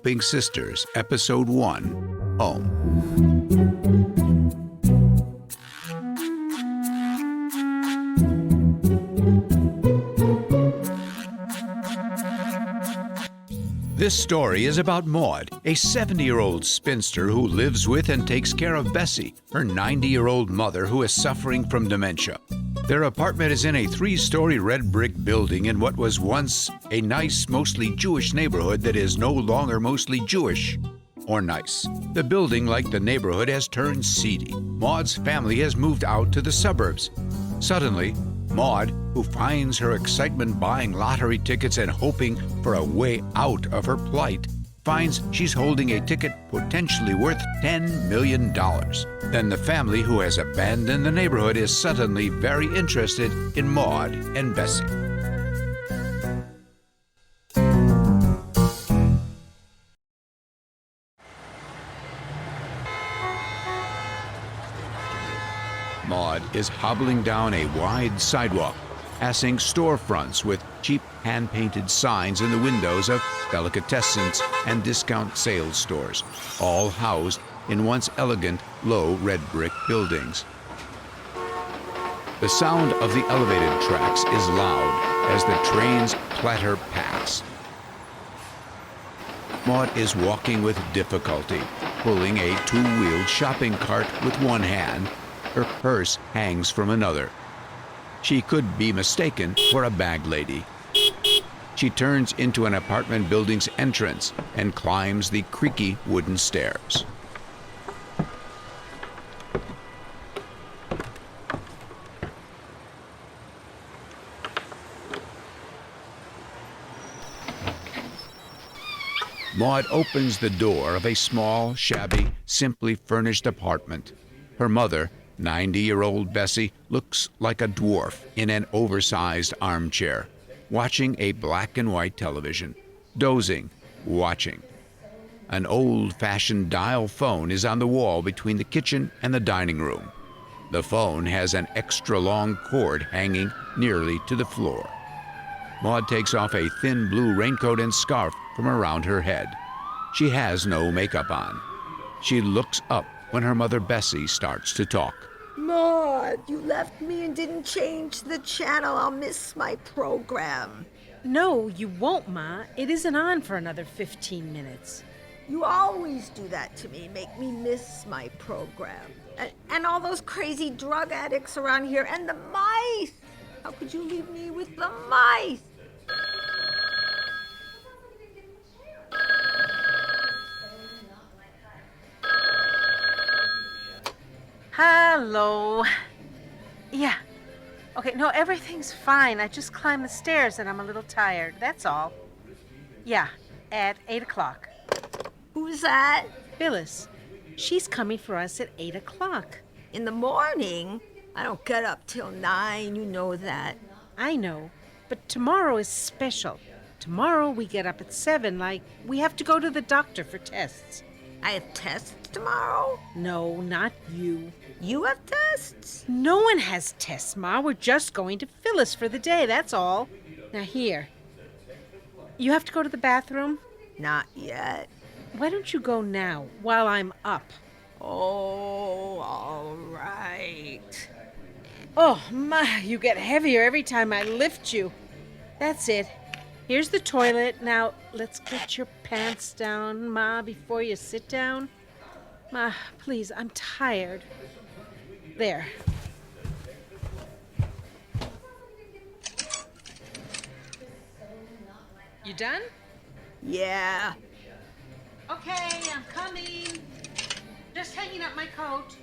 Helping Sisters, Episode 1, Home. This story is about Maud, a 70-year-old spinster who lives with and takes care of Bessie, her 90-year-old mother who is suffering from dementia. Their apartment is in a 3-story red brick building in what was once a nice, mostly Jewish neighborhood that is no longer mostly Jewish or nice. The building, like the neighborhood, has turned seedy. Maud's family has moved out to the suburbs. Suddenly, Maud, who finds her excitement buying lottery tickets and hoping for a way out of her plight, finds she's holding a ticket potentially worth $10 million. Then the family who has abandoned the neighborhood is suddenly very interested in Maud and Bessie. Maud is hobbling down a wide sidewalk, passing storefronts with cheap hand-painted signs in the windows of delicatessens and discount sales stores, all housed in once elegant, low red brick buildings. The sound of the elevated tracks is loud as the trains clatter past. Maud is walking with difficulty, pulling a 2-wheeled shopping cart with one hand. Her purse hangs from another. She could be mistaken for a bag lady. She turns into an apartment building's entrance and climbs the creaky wooden stairs. Maud opens the door of a small, shabby, simply furnished apartment. Her mother, 90-year-old Bessie, looks like a dwarf in an oversized armchair, watching a black and white television, dozing, watching. An old-fashioned dial phone is on the wall between the kitchen and the dining room. The phone has an extra-long cord hanging nearly to the floor. Maud takes off a thin blue raincoat and scarf from around her head. She has no makeup on. She looks up when her mother Bessie starts to talk. Maud, you left me and didn't change the channel. I'll miss my program. No, you won't, Ma. It isn't on for another 15 minutes. You always do that to me, make me miss my program. And all those crazy drug addicts around here, and the mice. How could you leave me with the mice? Hello. Yeah. Okay, no, everything's fine. I just climbed the stairs and I'm a little tired. That's all. Yeah, at 8 o'clock. Who's that? Phyllis. She's coming for us at 8 o'clock. In the morning? I don't get up till 9, you know that. I know, but tomorrow is special. Tomorrow we get up at 7, like we have to go to the doctor for tests. I have tests tomorrow? No, not you. You have tests? No one has tests, Ma. We're just going to Phyllis for the day, that's all. Now here. You have to go to the bathroom? Not yet. Why don't you go now, while I'm up? Oh, all right. Oh, Ma, you get heavier every time I lift you. That's it. Here's the toilet. Now, let's get your pants down, Ma, before you sit down. Ma, please, I'm tired. There. You done? Yeah. Okay, I'm coming. Just hanging up my coat.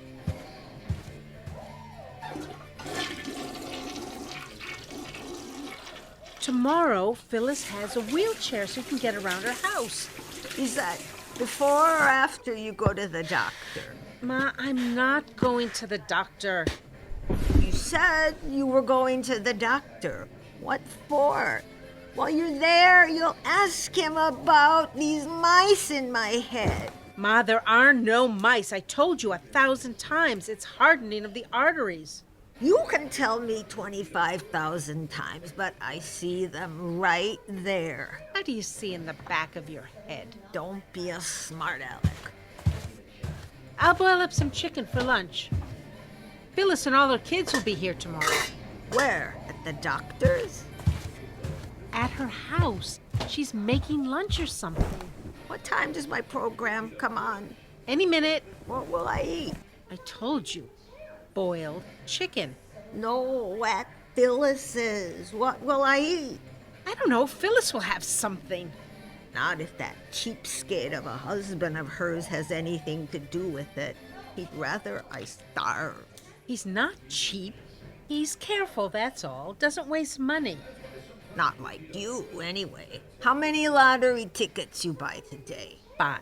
Tomorrow, Phyllis has a wheelchair so you can get around her house. Is that before or after you go to the doctor? Ma, I'm not going to the doctor. You said you were going to the doctor. What for? While you're there, you'll ask him about these mice in my head. Ma, there are no mice. I told you 1,000 times. It's hardening of the arteries. You can tell me 25,000 times, but I see them right there. How do you see in the back of your head? Don't be a smart aleck. I'll boil up some chicken for lunch. Phyllis and all her kids will be here tomorrow. Where? At the doctor's? At her house. She's making lunch or something. What time does my program come on? Any minute. What will I eat? I told you. Boiled chicken. No, at Phyllis's. What will I eat? I don't know. Phyllis will have something. Not if that cheapskate of a husband of hers has anything to do with it. He'd rather I starve. He's not cheap. He's careful, that's all. Doesn't waste money. Not like you, anyway. How many lottery tickets you buy today? 5.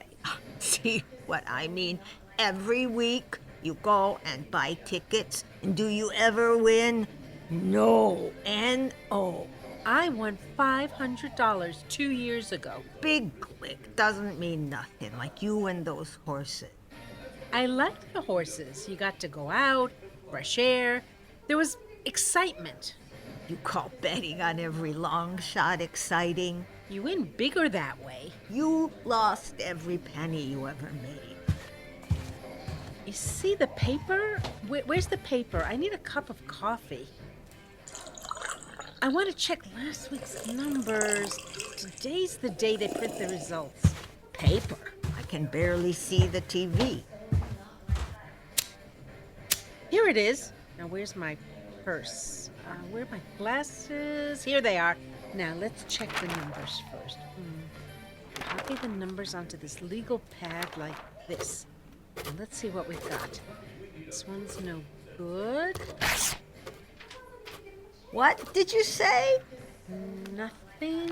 See what I mean? Every week you go and buy tickets, and do you ever win? No. N-O. I won $500 2 years ago. Big click doesn't mean nothing, like you and those horses. I liked the horses. You got to go out, fresh air. There was excitement. You call betting on every long shot exciting? You win bigger that way. You lost every penny you ever made. You see the paper? Where's the paper? I need a cup of coffee. I want to check last week's numbers. Today's the day they print the results. Paper? I can barely see the TV. Here it is. Now, where's my purse? Where are my glasses? Here they are. Now, let's check the numbers first. Copy the numbers onto this legal pad like this. And let's see what we've got. This one's no good. What did you say? Nothing.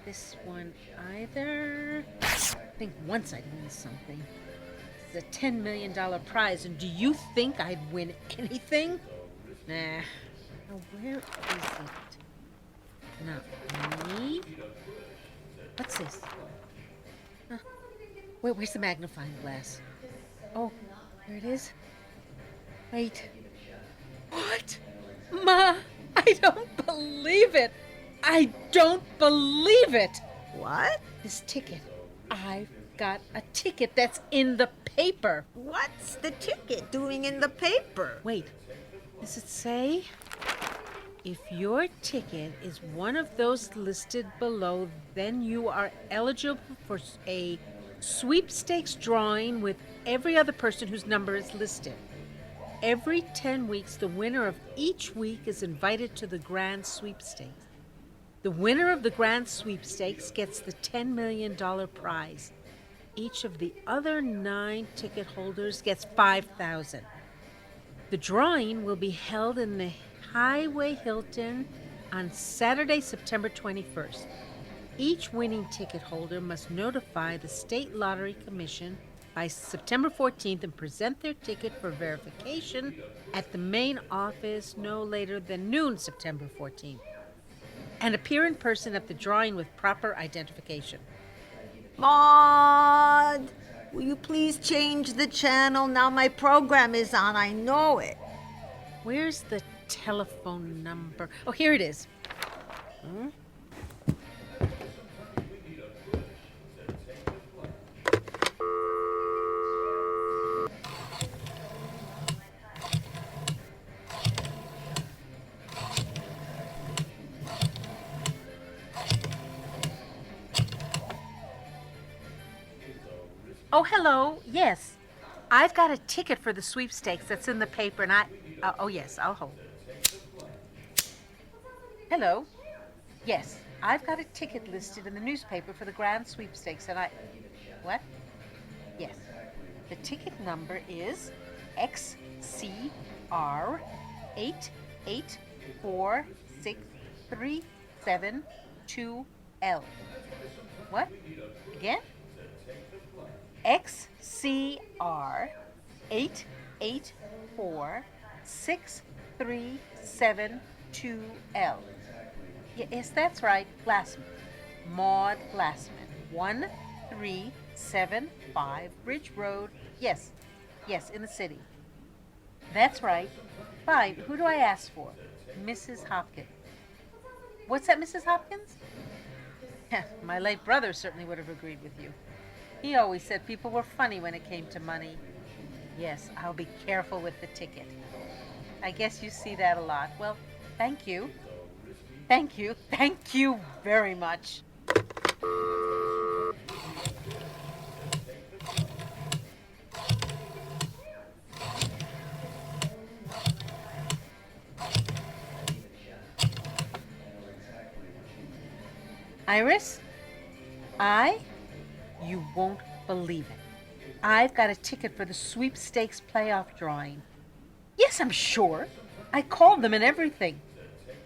This one either. I think once I'd win something. It's a $10 million prize, and do you think I'd win anything? Nah. Now, where is it? Not me. What's this? Huh. Where's the magnifying glass? Oh, there it is. Wait. What? Ma, I don't believe it. I don't believe it. What? This ticket. I've got a ticket that's in the paper. What's the ticket doing in the paper? Wait, does it say? If your ticket is one of those listed below, then you are eligible for a sweepstakes drawing with every other person whose number is listed. Every 10 weeks, the winner of each week is invited to the grand sweepstakes. The winner of the grand sweepstakes gets the $10 million prize. Each of the other 9 ticket holders gets $5,000. The drawing will be held in the Highway Hilton on Saturday, September 21st. Each winning ticket holder must notify the State Lottery Commission by September 14th and present their ticket for verification at the main office no later than noon September 14th. And appear in person at the drawing with proper identification. Maud, will you please change the channel? Now my program is on, I know it. Where's the telephone number? Oh, here it is. Oh, hello. Yes. I've got a ticket for the sweepstakes that's in the paper, and oh, yes, I'll hold. Hello. Yes, I've got a ticket listed in the newspaper for the grand sweepstakes, and what? Yes. The ticket number is XCR 884637 What? Again? XCR 884637 Yes, that's right. Glassman. Maud Glassman. 1375 Ridge Road. Yes, in the city. That's right. Fine. Who do I ask for? Mrs. Hopkins. What's that, Mrs. Hopkins? My late brother certainly would have agreed with you. He always said people were funny when it came to money. Yes, I'll be careful with the ticket. I guess you see that a lot. Well, thank you. Thank you. Thank you very much. Iris? You won't believe it. I've got a ticket for the sweepstakes playoff drawing. Yes, I'm sure. I called them and everything.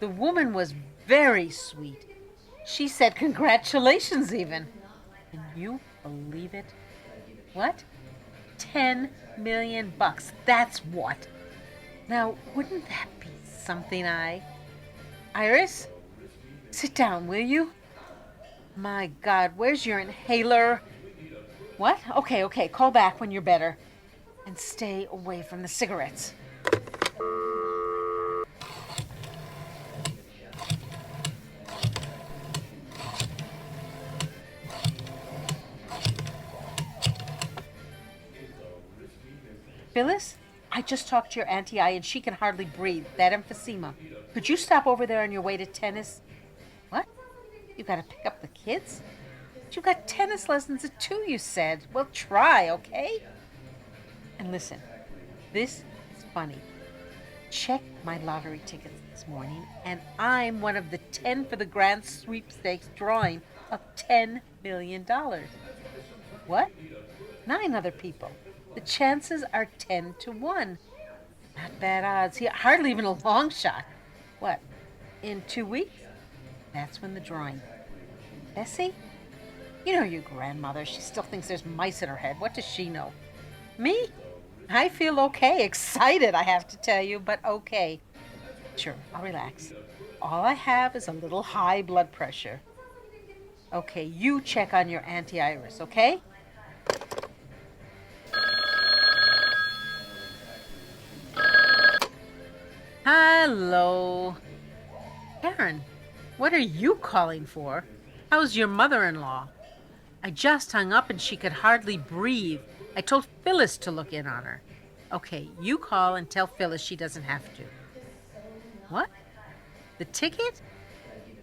The woman was very sweet. She said congratulations even. Can you believe it? What? 10 million bucks. That's what. Now, wouldn't that be something, Iris? Sit down, will you? My God, where's your inhaler? What? Okay, call back when you're better. And stay away from the cigarettes. Phyllis, I just talked to your Auntie I and she can hardly breathe. That emphysema. Could you stop over there on your way to tennis? What? You gotta pick up the kids? But you got tennis lessons at 2, you said. Well, try, okay? And listen, this is funny. Check my lottery tickets this morning, and I'm one of the 10 for the grand sweepstakes drawing of $10 million. What? 9 other people. The chances are 10 to 1. Not bad odds. Hardly even a long shot. What? In 2 weeks? That's when the drawing. Bessie? You know your grandmother. She still thinks there's mice in her head. What does she know? Me? I feel okay. Excited, I have to tell you, but okay. Sure, I'll relax. All I have is a little high blood pressure. Okay, you check on your Auntie Iris, okay? Hello. Karen, what are you calling for? How's your mother-in-law? I just hung up and she could hardly breathe. I told Phyllis to look in on her. Okay, you call and tell Phyllis she doesn't have to. What? The ticket?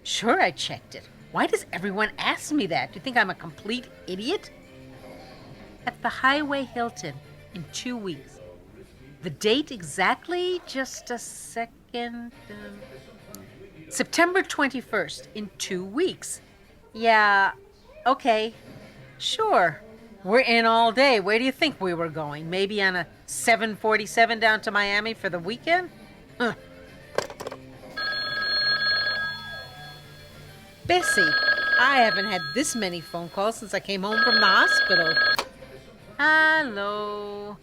Sure, I checked it. Why does everyone ask me that? Do you think I'm a complete idiot? At the Highway Hilton in 2 weeks. The date exactly? Just a second. September 21st in 2 weeks. Yeah, okay. Sure. We're in all day. Where do you think we were going? Maybe on a 747 down to Miami for the weekend? Huh. Bessie, I haven't had this many phone calls since I came home from the hospital. Hello.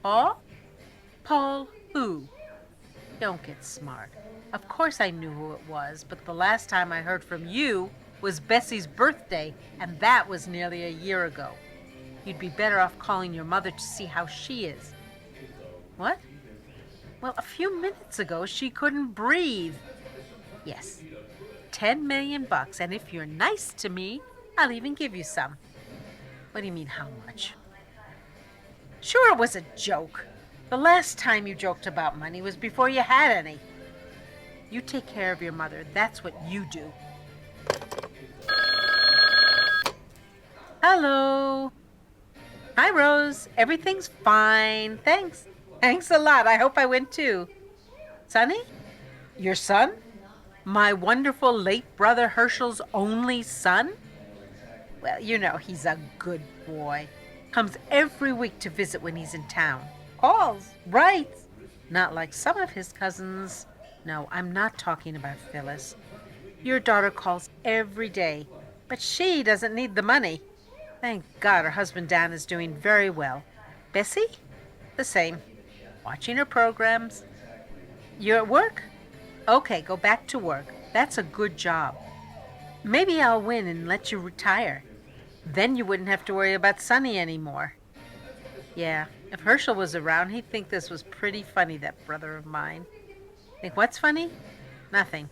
Paul? Paul who? Don't get smart. Of course I knew who it was, but the last time I heard from you was Bessie's birthday, and that was nearly a year ago. You'd be better off calling your mother to see how she is. What? Well, a few minutes ago she couldn't breathe. Yes, 10 million bucks, and if you're nice to me, I'll even give you some. What do you mean, how much? Sure, it was a joke. The last time you joked about money was before you had any. You take care of your mother. That's what you do. Hello. Hi, Rose. Everything's fine. Thanks. Thanks a lot. I hope I went too. Sonny? Your son? My wonderful late brother Herschel's only son? Well, you know, he's a good boy. Comes every week to visit when he's in town. Calls, writes. Not like some of his cousins. No, I'm not talking about Phyllis. Your daughter calls every day, but she doesn't need the money. Thank God her husband Dan is doing very well. Bessie? The same. Watching her programs. You're at work? Okay, go back to work. That's a good job. Maybe I'll win and let you retire. Then you wouldn't have to worry about Sonny anymore. Yeah, If Herschel was around, he'd think this was pretty funny, that brother of mine. Think what's funny? Nothing.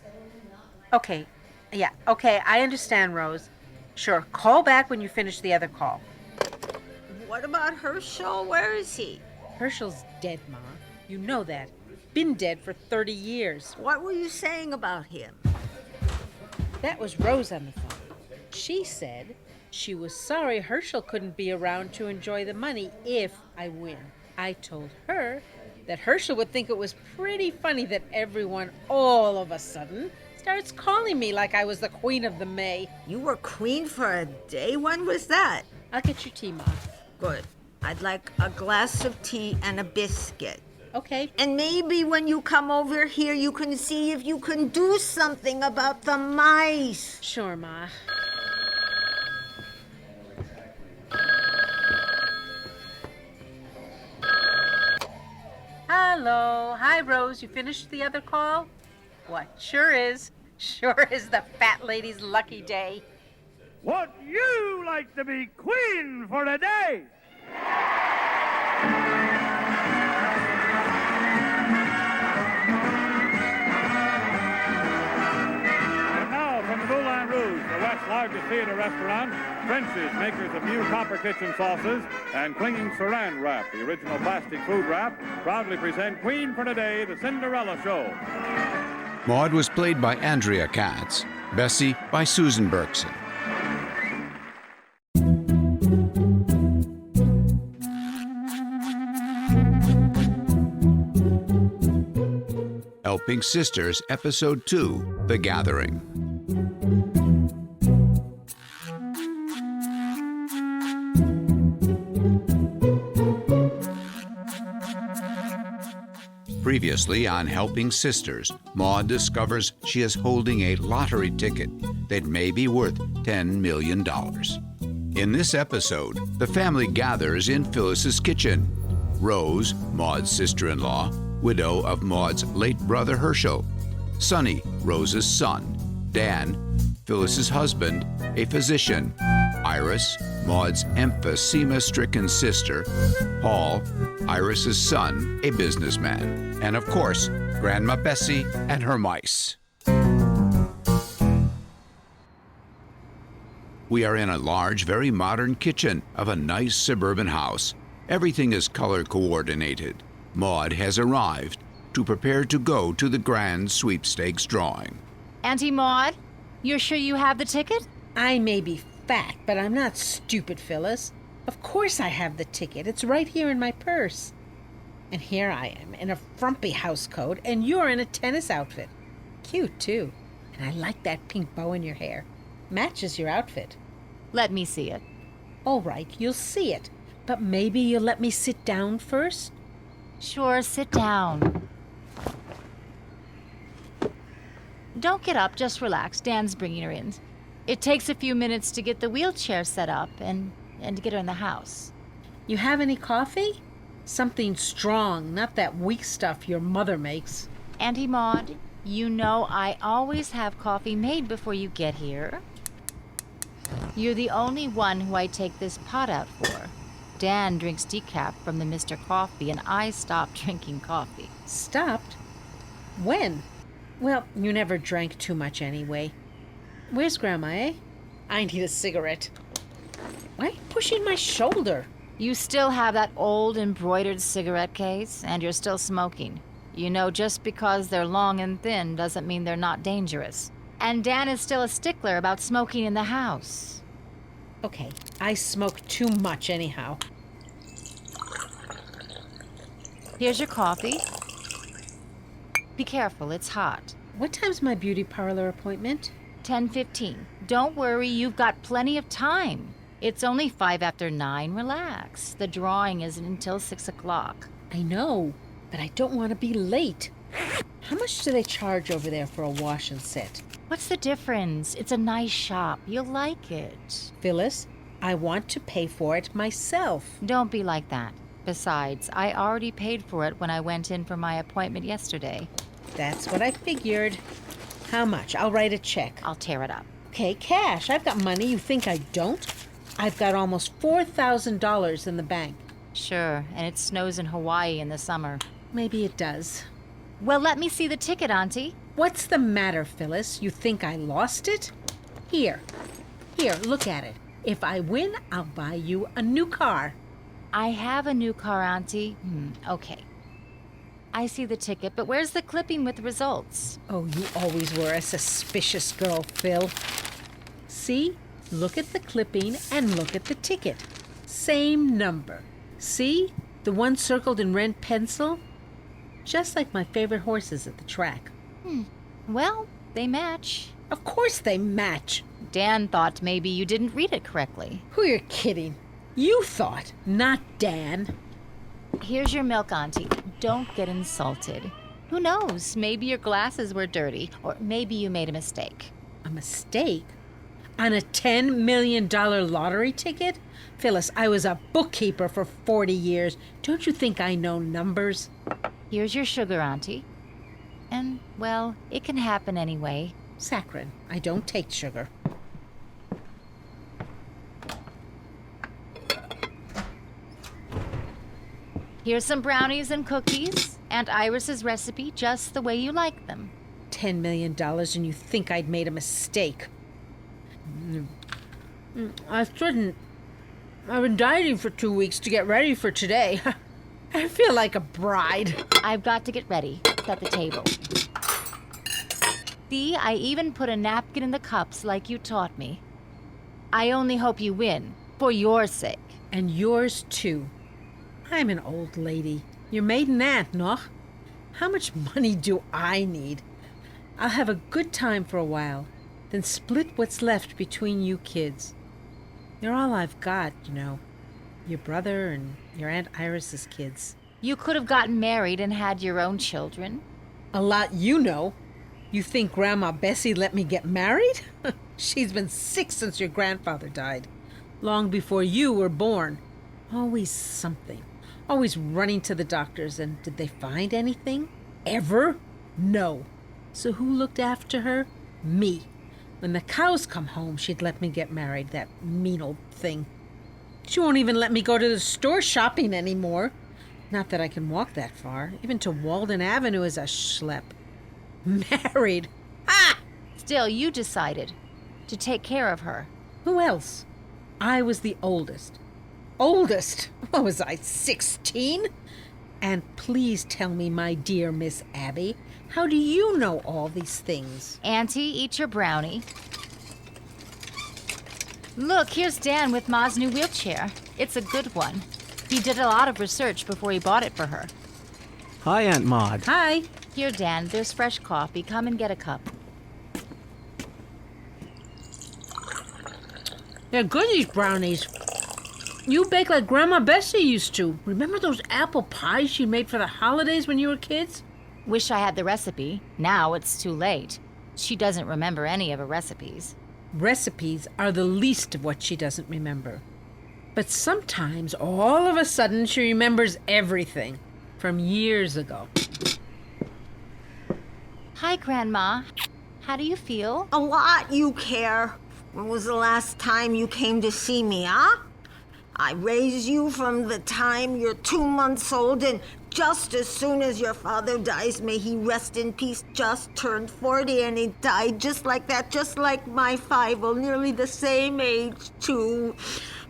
Okay. Yeah, okay, I understand, Rose. Sure, call back when you finish the other call. What about Herschel? Where is he? Herschel's dead, Ma. You know that. Been dead for 30 years. What were you saying about him? That was Rose on the phone. She said she was sorry Herschel couldn't be around to enjoy the money if I win. I told her that Herschel would think it was pretty funny that everyone all of a sudden starts calling me like I was the Queen of the May. You were queen for a day? When was that? I'll get your tea, Ma. Good. I'd like a glass of tea and a biscuit. Okay. And maybe when you come over here, you can see if you can do something about the mice. Sure, Ma. Hello. Hi, Rose. You finished the other call? What? Sure is. Sure is the fat lady's lucky day. Would you like to be queen for a day? And now from the Moulin Rouge, the West's largest theater restaurant, French's, makers of new copper kitchen sauces, and clinging saran wrap, the original plastic food wrap, proudly present Queen for Today, the Cinderella Show. Maude was played by Andrea Katz, Bessie by Susan Berkson. Helping Sisters, Episode 2, The Gathering. Previously on Helping Sisters, Maude discovers she is holding a lottery ticket that may be worth $10 million. In this episode, the family gathers in Phyllis's kitchen. Rose, Maude's sister-in-law, widow of Maude's late brother Herschel. Sonny, Rose's son. Dan, Phyllis's husband, a physician. Iris, Maude's emphysema-stricken sister. Paul, Iris's son, a businessman. And of course, Grandma Bessie and her mice. We are in a large, very modern kitchen of a nice suburban house. Everything is color coordinated. Maude has arrived to prepare to go to the grand sweepstakes drawing. Auntie Maude, you're sure you have the ticket? I may be fat, but I'm not stupid, Phyllis. Of course I have the ticket. It's right here in my purse. And here I am in a frumpy housecoat, and you're in a tennis outfit. Cute, too. And I like that pink bow in your hair. Matches your outfit. Let me see it. All right, you'll see it. But maybe you'll let me sit down first? Sure, sit down. Don't get up, just relax. Dan's bringing her in. It takes a few minutes to get the wheelchair set up and to get her in the house. You have any coffee? Something strong, not that weak stuff your mother makes. Auntie Maude, you know I always have coffee made before you get here. You're the only one who I take this pot out for. Dan drinks decaf from the Mr. Coffee, and I stopped drinking coffee. Stopped? When? Well, you never drank too much anyway. Where's Grandma, eh? I need a cigarette. Why are you pushing my shoulder? You still have that old embroidered cigarette case, and you're still smoking. You know, just because they're long and thin doesn't mean they're not dangerous. And Dan is still a stickler about smoking in the house. Okay, I smoke too much anyhow. Here's your coffee. Be careful, it's hot. What time's my beauty parlor appointment? 10:15. Don't worry, you've got plenty of time. It's only 5 after 9. Relax. The drawing isn't until 6 o'clock. I know, but I don't want to be late. How much do they charge over there for a wash and set? What's the difference? It's a nice shop. You'll like it. Phyllis, I want to pay for it myself. Don't be like that. Besides, I already paid for it when I went in for my appointment yesterday. That's what I figured. How much? I'll write a check. I'll tear it up. Okay, cash. I've got money. You think I don't? I've got almost $4,000 in the bank. Sure, and it snows in Hawaii in the summer. Maybe it does. Well, let me see the ticket, Auntie. What's the matter, Phyllis? You think I lost it? Here, look at it. If I win, I'll buy you a new car. I have a new car, Auntie. Okay. I see the ticket, but where's the clipping with the results? Oh, you always were a suspicious girl, Phil. See? Look at the clipping and look at the ticket. Same number. See? The one circled in red pencil? Just like my favorite horses at the track. Well, they match. Of course they match. Dan thought maybe you didn't read it correctly. Who you're kidding? You thought, not Dan. Here's your milk, Auntie. Don't get insulted. Who knows? Maybe your glasses were dirty, or maybe you made a mistake. A mistake? On a $10 million lottery ticket? Phyllis, I was a bookkeeper for 40 years. Don't you think I know numbers? Here's your sugar, Auntie. And, well, it can happen anyway. Saccharin. I don't take sugar. Here's some brownies and cookies, and Iris's recipe just the way you like them. $10 million and you think I'd made a mistake. I shouldn't. I've been dieting for 2 weeks to get ready for today. I feel like a bride. I've got to get ready. Set the table. See, I even put a napkin in the cups like you taught me. I only hope you win, for your sake. And yours too. I'm an old lady. Your maiden aunt, no? How much money do I need? I'll have a good time for a while, then split what's left between you kids. You're all I've got, you know. Your brother and your Aunt Iris's kids. You could have gotten married and had your own children. A lot you know. You think Grandma Bessie let me get married? She's been sick since your grandfather died. Long before you were born. Always something. Always running to the doctors. And did they find anything? Ever? No. So who looked after her? Me. When the cows come home, she'd let me get married, that mean old thing. She won't even let me go to the store shopping anymore. Not that I can walk that far. Even to Walden Avenue is a schlep. Married? Ah! Still, you decided to take care of her. Who else? I was the oldest. Oldest? What was I, 16? And please tell me, my dear Miss Abby, how do you know all these things? Auntie, eat your brownie. Look, here's Dan with Ma's new wheelchair. It's a good one. He did a lot of research before he bought it for her. Hi, Aunt Maud. Hi. Here, Dan, there's fresh coffee. Come and get a cup. They're good, these brownies. You bake like Grandma Bessie used to. Remember those apple pies she made for the holidays when you were kids? Wish I had the recipe. Now it's too late. She doesn't remember any of her recipes. Recipes are the least of what she doesn't remember. But sometimes, all of a sudden, she remembers everything from years ago. Hi, Grandma. How do you feel? A lot you care. When was the last time you came to see me, huh? I raised you from the time you're 2 months old, and just as soon as your father dies, may he rest in peace, just turned 40, and he died just like that, just like my Five-O, nearly the same age, too.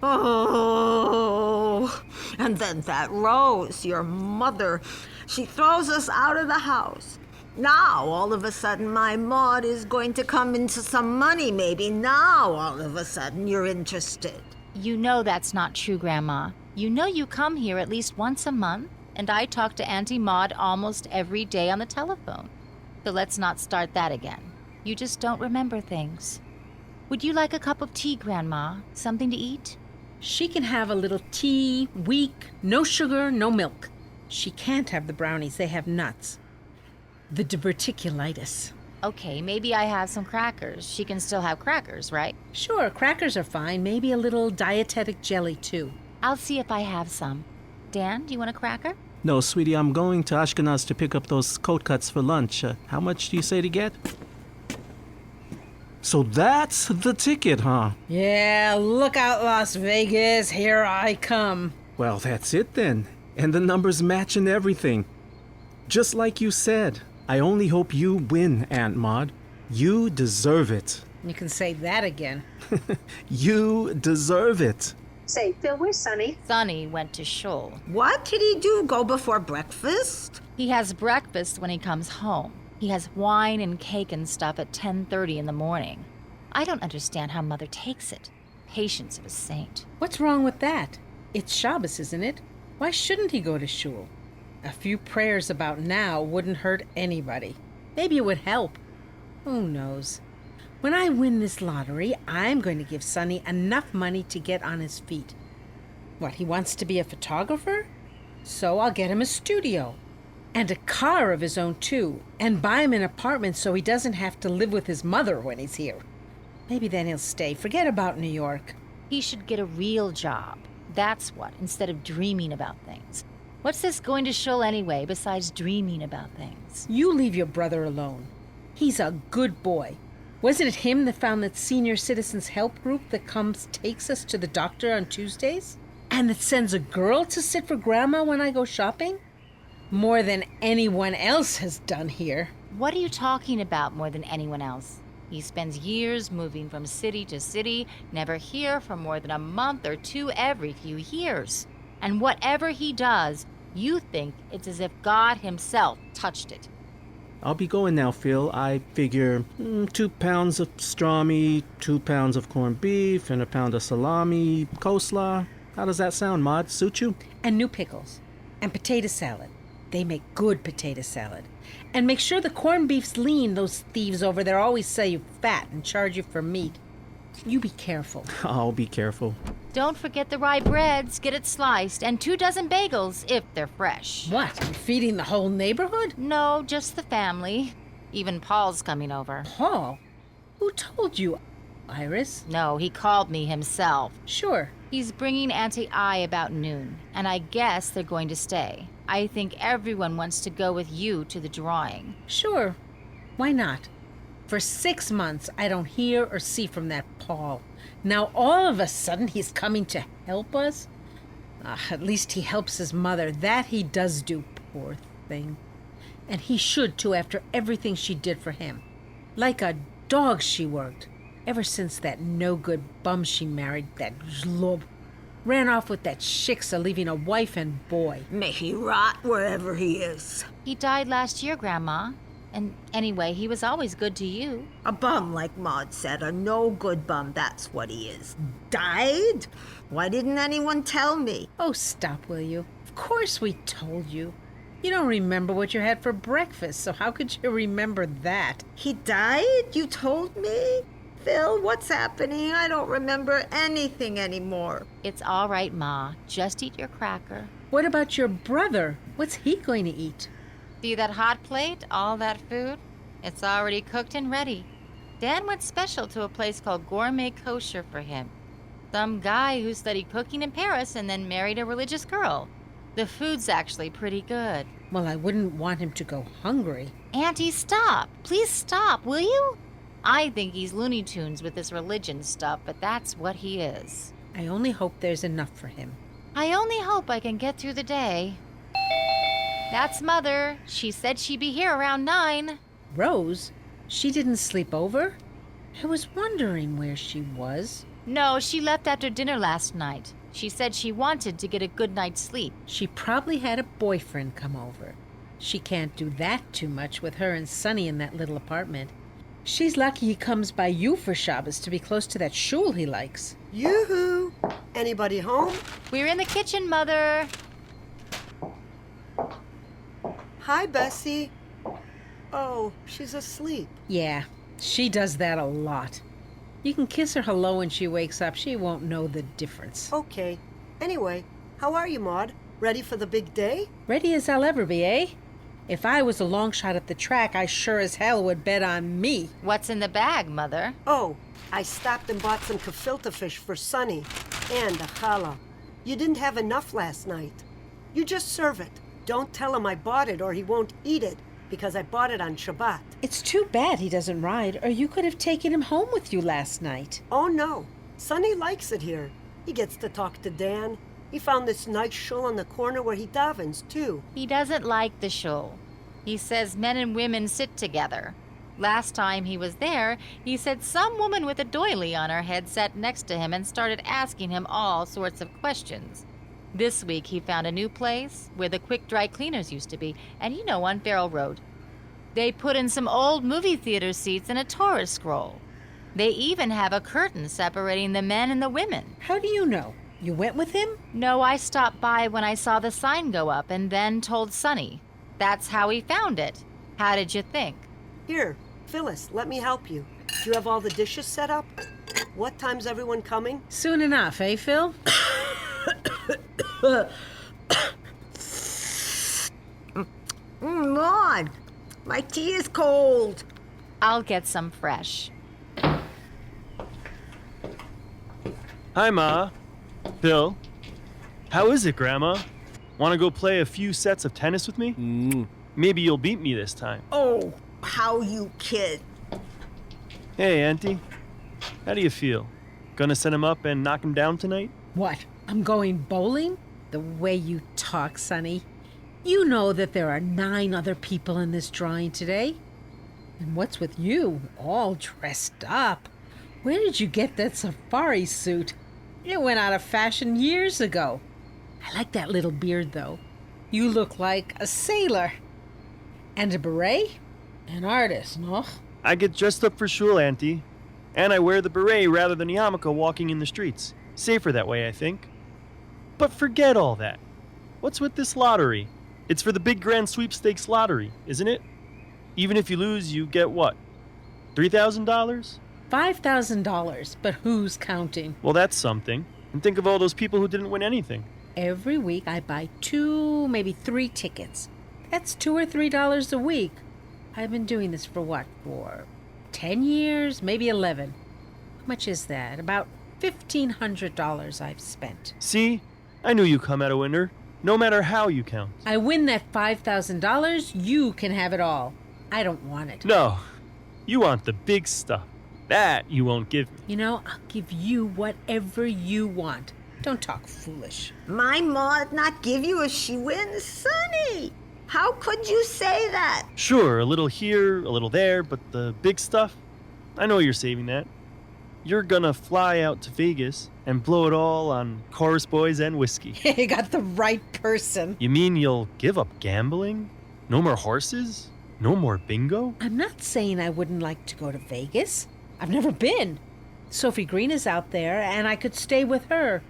Oh, and then that Rose, your mother, she throws us out of the house. Now, all of a sudden, my Maud is going to come into some money, maybe. Now, all of a sudden, you're interested. You know that's not true, Grandma. You know you come here at least once a month, and I talk to Auntie Maud almost every day on the telephone. So let's not start that again. You just don't remember things. Would you like a cup of tea, Grandma? Something to eat? She can have a little tea, weak, no sugar, no milk. She can't have the brownies, they have nuts. The diverticulitis. Okay, maybe I have some crackers. She can still have crackers, right? Sure, crackers are fine. Maybe a little dietetic jelly, too. I'll see if I have some. Dan, do you want a cracker? No, sweetie, I'm going to Ashkenaz to pick up those coat cuts for lunch. How much do you say to get? So that's the ticket, huh? Yeah, look out, Las Vegas. Here I come. Well, that's it then. And the numbers match and everything. Just like you said, I only hope you win, Aunt Maud. You deserve it. You can say that again. You deserve it. Say, Phil, where's Sonny? Sonny went to shul. What did he do? Go before breakfast? He has breakfast when he comes home. He has wine and cake and stuff at 10:30 in the morning. I don't understand how Mother takes it. Patience of a saint. What's wrong with that? It's Shabbos, isn't it? Why shouldn't he go to shul? A few prayers about now wouldn't hurt anybody. Maybe it would help. Who knows? When I win this lottery, I'm going to give Sonny enough money to get on his feet. What, he wants to be a photographer? So I'll get him a studio. And a car of his own, too. And buy him an apartment so he doesn't have to live with his mother when he's here. Maybe then he'll stay. Forget about New York. He should get a real job. That's what, instead of dreaming about things. What's this going to shul anyway, besides dreaming about things? You leave your brother alone. He's a good boy. Wasn't it him that found that senior citizens help group that takes us to the doctor on Tuesdays? And that sends a girl to sit for Grandma when I go shopping? More than anyone else has done here. What are you talking about more than anyone else? He spends years moving from city to city, never here for more than a month or two every few years. And whatever he does, you think it's as if God himself touched it. I'll be going now, Phil. I figure 2 pounds of straw meat, 2 pounds of corned beef, and a pound of salami, coleslaw. How does that sound, Maud? Suit you? And new pickles. And potato salad. They make good potato salad. And make sure the corned beef's lean. Those thieves over there always say you're fat and charge you for meat. You be careful. I'll be careful. Don't forget the rye breads. Get it sliced. And 2 dozen bagels, if they're fresh. What, you're feeding the whole neighborhood? No, just the family. Even Paul's coming over. Paul? Who told you, Iris? No, he called me himself. Sure. He's bringing Auntie I about noon, and I guess they're going to stay. I think everyone wants to go with you to the drawing. Sure. Why not? For 6 months, I don't hear or see from that Paul. Now all of a sudden he's coming to help us? At least he helps his mother. That he does do, poor thing. And he should, too, after everything she did for him. Like a dog she worked. Ever since that no-good bum she married, that zlob, ran off with that shiksa, leaving a wife and boy. May he rot wherever he is. He died last year, Grandma. And anyway, he was always good to you. A bum, like Maud said, a no-good bum, that's what he is. Died? Why didn't anyone tell me? Oh, stop, will you? Of course we told you. You don't remember what you had for breakfast, so how could you remember that? He died? You told me? Phil, what's happening? I don't remember anything anymore. It's all right, Ma. Just eat your cracker. What about your brother? What's he going to eat? See that hot plate? All that food? It's already cooked and ready. Dan went special to a place called Gourmet Kosher for him. Some guy who studied cooking in Paris and then married a religious girl. The food's actually pretty good. Well, I wouldn't want him to go hungry. Auntie, stop. Please stop, will you? I think he's Looney Tunes with this religion stuff, but that's what he is. I only hope there's enough for him. I only hope I can get through the day. That's Mother. She said she'd be here around 9. Rose? She didn't sleep over? I was wondering where she was. No, she left after dinner last night. She said she wanted to get a good night's sleep. She probably had a boyfriend come over. She can't do that too much with her and Sonny in that little apartment. She's lucky he comes by you for Shabbos to be close to that shul he likes. Yoo-hoo! Anybody home? We're in the kitchen, Mother. Hi, Bessie. Oh, she's asleep. Yeah, she does that a lot. You can kiss her hello when she wakes up. She won't know the difference. Okay. Anyway, how are you, Maud? Ready for the big day? Ready as I'll ever be, eh? If I was a long shot at the track, I sure as hell would bet on me. What's in the bag, Mother? Oh, I stopped and bought some gefilte fish for Sonny and a challah. You didn't have enough last night. You just serve it. Don't tell him I bought it or he won't eat it because I bought it on Shabbat. It's too bad he doesn't ride, or you could have taken him home with you last night. Oh, no. Sonny likes it here. He gets to talk to Dan. He found this nice shul on the corner where he davens, too. He doesn't like the shul. He says men and women sit together. Last time he was there, he said some woman with a doily on her head sat next to him and started asking him all sorts of questions. This week he found a new place where the quick dry cleaners used to be, and on Farrell Road. They put in some old movie theater seats and a Torah scroll. They even have a curtain separating the men and the women. How do you know? You went with him? No, I stopped by when I saw the sign go up and then told Sonny. That's how he found it. How did you think? Here, Phyllis, let me help you. Do you have all the dishes set up? What time's everyone coming? Soon enough, eh, Phil? Maud, my tea is cold. I'll get some fresh. Hi, Ma. Phil. How is it, Grandma? Want to go play a few sets of tennis with me? Maybe you'll beat me this time. Oh, how you kid. Hey, Auntie. How do you feel? Gonna set him up and knock him down tonight? What? I'm going bowling? The way you talk, Sonny. You know that there are 9 other people in this drawing today. And what's with you, all dressed up? Where did you get that safari suit? It went out of fashion years ago. I like that little beard, though. You look like a sailor. And a beret? An artist, no? I get dressed up for shul, Auntie. And I wear the beret rather than yarmulke walking in the streets. Safer that way, I think. But forget all that. What's with this lottery? It's for the big grand sweepstakes lottery, isn't it? Even if you lose, you get what? $3,000? $5,000, but who's counting? Well, that's something. And think of all those people who didn't win anything. Every week I buy 2, maybe 3 tickets. That's $2 or $3 a week. I've been doing this for what? For 10 years, maybe 11. How much is that? About $1,500 I've spent. See? I knew you come out a winner, no matter how you count. I win that $5,000, you can have it all. I don't want it. No, you want the big stuff. That you won't give me. You know, I'll give you whatever you want. Don't talk foolish. My Maud not give you if she wins, Sonny. How could you say that? Sure, a little here, a little there, but the big stuff, I know you're saving that. You're gonna fly out to Vegas and blow it all on chorus boys and whiskey. You got the right person. You mean you'll give up gambling? No more horses? No more bingo? I'm not saying I wouldn't like to go to Vegas. I've never been. Sophie Green is out there, and I could stay with her.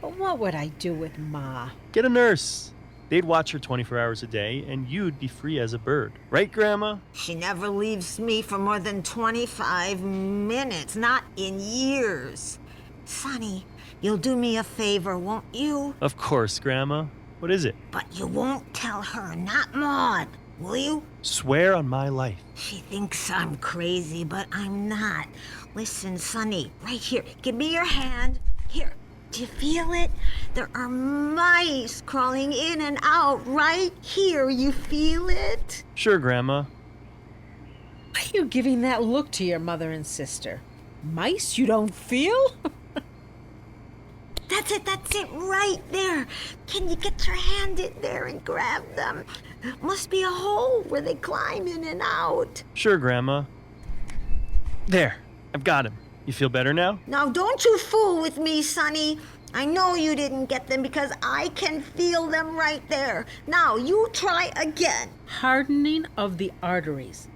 But what would I do with Ma? Get a nurse. They'd watch her 24 hours a day, and you'd be free as a bird. Right, Grandma? She never leaves me for more than 25 minutes, not in years. Sonny, you'll do me a favor, won't you? Of course, Grandma. What is it? But you won't tell her, not Maud, will you? Swear on my life. She thinks I'm crazy, but I'm not. Listen, Sonny, right here. Give me your hand. Here. Do you feel it? There are mice crawling in and out right here. You feel it? Sure, Grandma. Why are you giving that look to your mother and sister? Mice you don't feel? That's it, right there. Can you get your hand in there and grab them? Must be a hole where they climb in and out. Sure, Grandma. There, I've got him. You feel better now? Now, don't you fool with me, Sonny. I know you didn't get them because I can feel them right there. Now, you try again. Hardening of the arteries.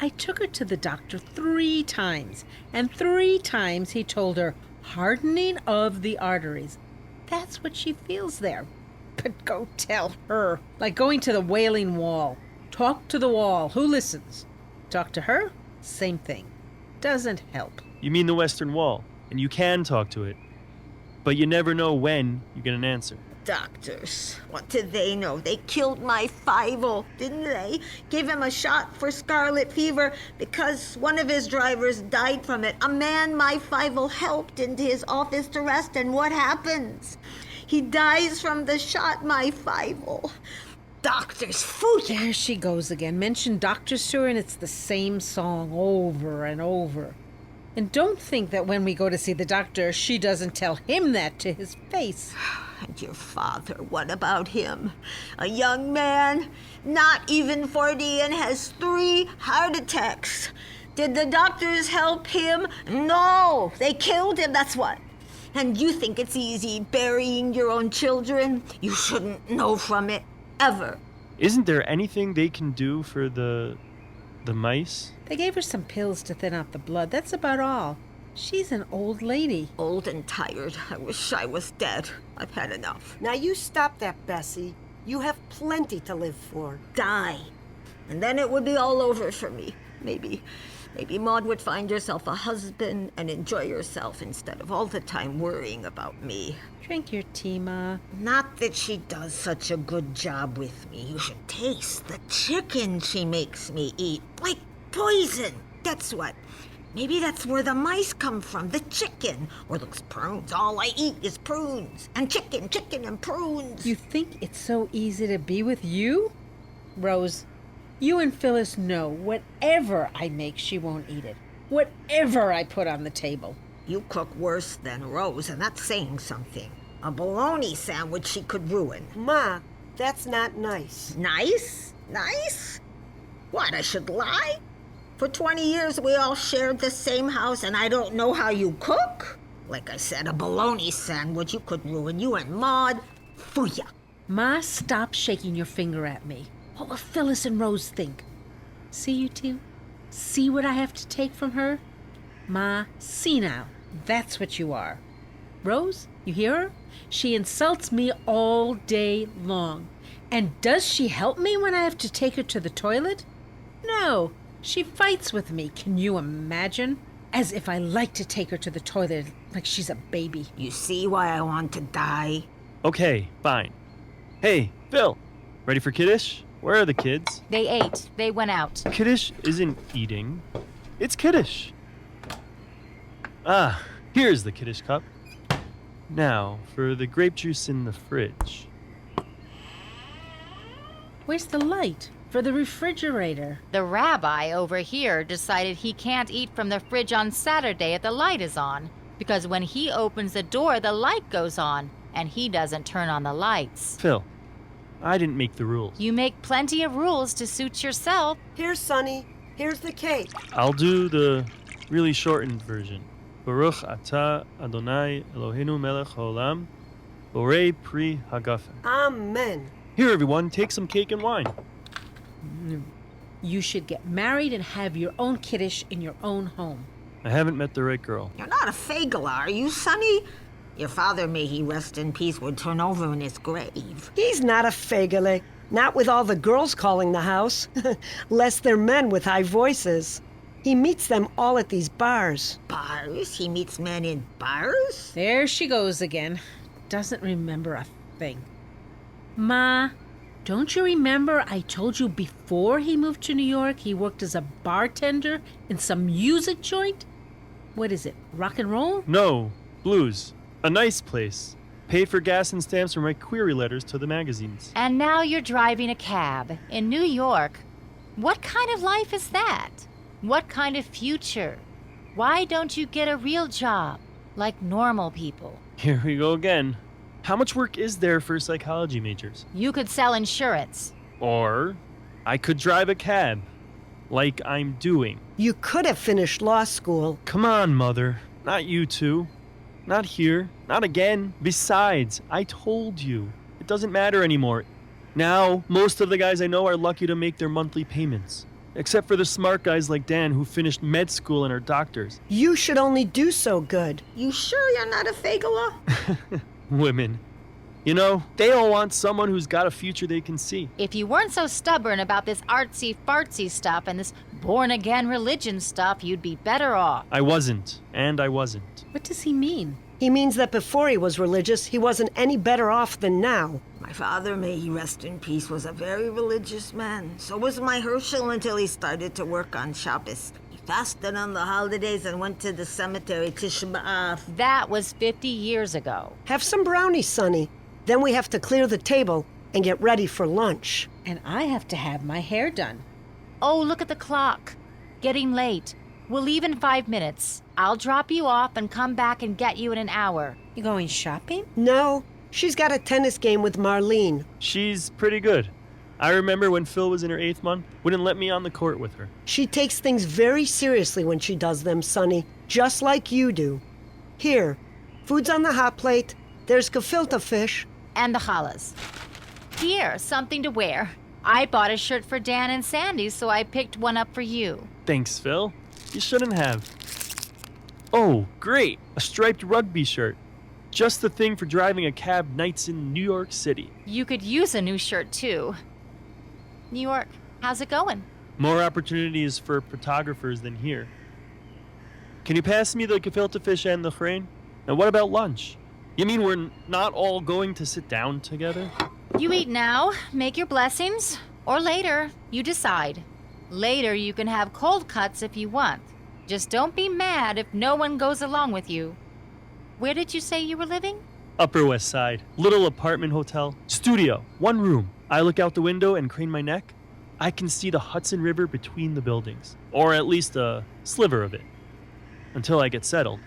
I took her to the doctor 3 times, and 3 times he told her, hardening of the arteries. That's what she feels there. But go tell her. Like going to the Wailing Wall. Talk to the wall. Who listens? Talk to her? Same thing. Doesn't help. You mean the Western Wall, and you can talk to it. But you never know when you get an answer. Doctors, what do they know? They killed my Fievel, didn't they? Gave him a shot for scarlet fever because one of his drivers died from it. A man my Fievel helped into his office to rest, and what happens? He dies from the shot, my Fievel. Doctors, food. There she goes again. Mention doctors to her, and it's the same song over and over. And don't think that when we go to see the doctor, she doesn't tell him that to his face. And your father, what about him? A young man, not even 40, and has 3 heart attacks. Did the doctors help him? No, they killed him, that's what. And you think it's easy burying your own children? You shouldn't know from it, ever. Isn't there anything they can do for the mice? They gave her some pills to thin out the blood. That's about all. She's an old lady. Old and tired. I wish I was dead. I've had enough. Now you stop that, Bessie. You have plenty to live for. Die. And then it would be all over for me. Maybe Maud would find herself a husband and enjoy herself instead of all the time worrying about me. Drink your tea, Ma. Not that she does such a good job with me. You should taste the chicken she makes me eat. Like poison. That's what. Maybe that's where the mice come from, the chicken. Or those prunes. All I eat is prunes. And chicken and prunes. You think it's so easy to be with you? Rose, you and Phyllis know whatever I make, she won't eat it. Whatever I put on the table. You cook worse than Rose, and that's saying something. A bologna sandwich she could ruin. Ma, that's not nice. Nice? Nice? What, I should lie? For 20 years, we all shared the same house, and I don't know how you cook? Like I said, a bologna sandwich you could ruin. You and Maud, fooya. Ma, stop shaking your finger at me. What will Phyllis and Rose think? See, you two? See what I have to take from her? Ma, see now. That's what you are. Rose, you hear her? She insults me all day long. And does she help me when I have to take her to the toilet? No. She fights with me, can you imagine? As if I like to take her to the toilet like she's a baby. You see why I want to die? Okay, fine. Hey, Phil, ready for Kiddish? Where are the kids? They ate. They went out. Kiddish isn't eating. It's Kiddish. Ah, here's the Kiddish cup. Now, for the grape juice in the fridge. Where's the light for the refrigerator? The rabbi over here decided he can't eat from the fridge on Saturday if the light is on, because when he opens the door, the light goes on, and he doesn't turn on the lights. Phil, I didn't make the rules. You make plenty of rules to suit yourself. Here's Sonny. Here's the cake. I'll do the really shortened version. Baruch atah Adonai Eloheinu melech haolam, borei pri hagafen. Amen. Here, everyone, take some cake and wine. You should get married and have your own kiddish in your own home. I haven't met the right girl. You're not a fagel, are you, Sonny? Your father, may he rest in peace, would turn over in his grave. He's not a fagele. Not with all the girls calling the house. Lest they're men with high voices. He meets them all at these bars. Bars? He meets men in bars? There she goes again. Doesn't remember a thing. Ma, don't you remember I told you before he moved to New York he worked as a bartender in some music joint? What is it, rock and roll? No, blues. A nice place. Paid for gas and stamps and write query letters to the magazines. And now you're driving a cab in New York. What kind of life is that? What kind of future? Why don't you get a real job, like normal people? Here we go again. How much work is there for psychology majors? You could sell insurance. Or I could drive a cab, like I'm doing. You could have finished law school. Come on, Mother. Not you two. Not here. Not again. Besides, I told you. It doesn't matter anymore. Now, most of the guys I know are lucky to make their monthly payments. Except for the smart guys like Dan who finished med school and are doctors. You should only do so good. You sure you're not a fagela? Women. You know, they all want someone who's got a future they can see. If you weren't so stubborn about this artsy-fartsy stuff and this born-again religion stuff, you'd be better off. I wasn't. And I wasn't. What does he mean? He means that before he was religious, he wasn't any better off than now. My father, may he rest in peace, was a very religious man. So was my Herschel until he started to work on Shabbos. He fasted on the holidays and went to the cemetery, Tisha B'Av. That was 50 years ago. Have some brownies, Sonny. Then we have to clear the table and get ready for lunch. And I have to have my hair done. Oh, look at the clock. Getting late. We'll leave in 5 minutes. I'll drop you off and come back and get you in an hour. You going shopping? No, She's got a tennis game with Marlene. She's pretty good. I remember when Phil was in her 8th month, wouldn't let me on the court with her. She takes things very seriously when she does them, Sonny, just like you do. Here, food's on the hot plate. There's gefilte fish. And the challahs. Here, something to wear. I bought a shirt for Dan and Sandy, so I picked one up for you. Thanks, Phil. You shouldn't have. Oh, great! A striped rugby shirt. Just the thing for driving a cab nights in New York City. You could use a new shirt, too. New York, how's it going? More opportunities for photographers than here. Can you pass me the gefilte fish and the grain? And what about lunch? You mean we're not all going to sit down together? You eat now, make your blessings, or later, you decide. Later, you can have cold cuts if you want. Just don't be mad if no one goes along with you. Where did you say you were living? Upper West Side. Little apartment hotel. Studio. 1 room. I look out the window and crane my neck. I can see the Hudson River between the buildings. Or at least a sliver of it. Until I get settled.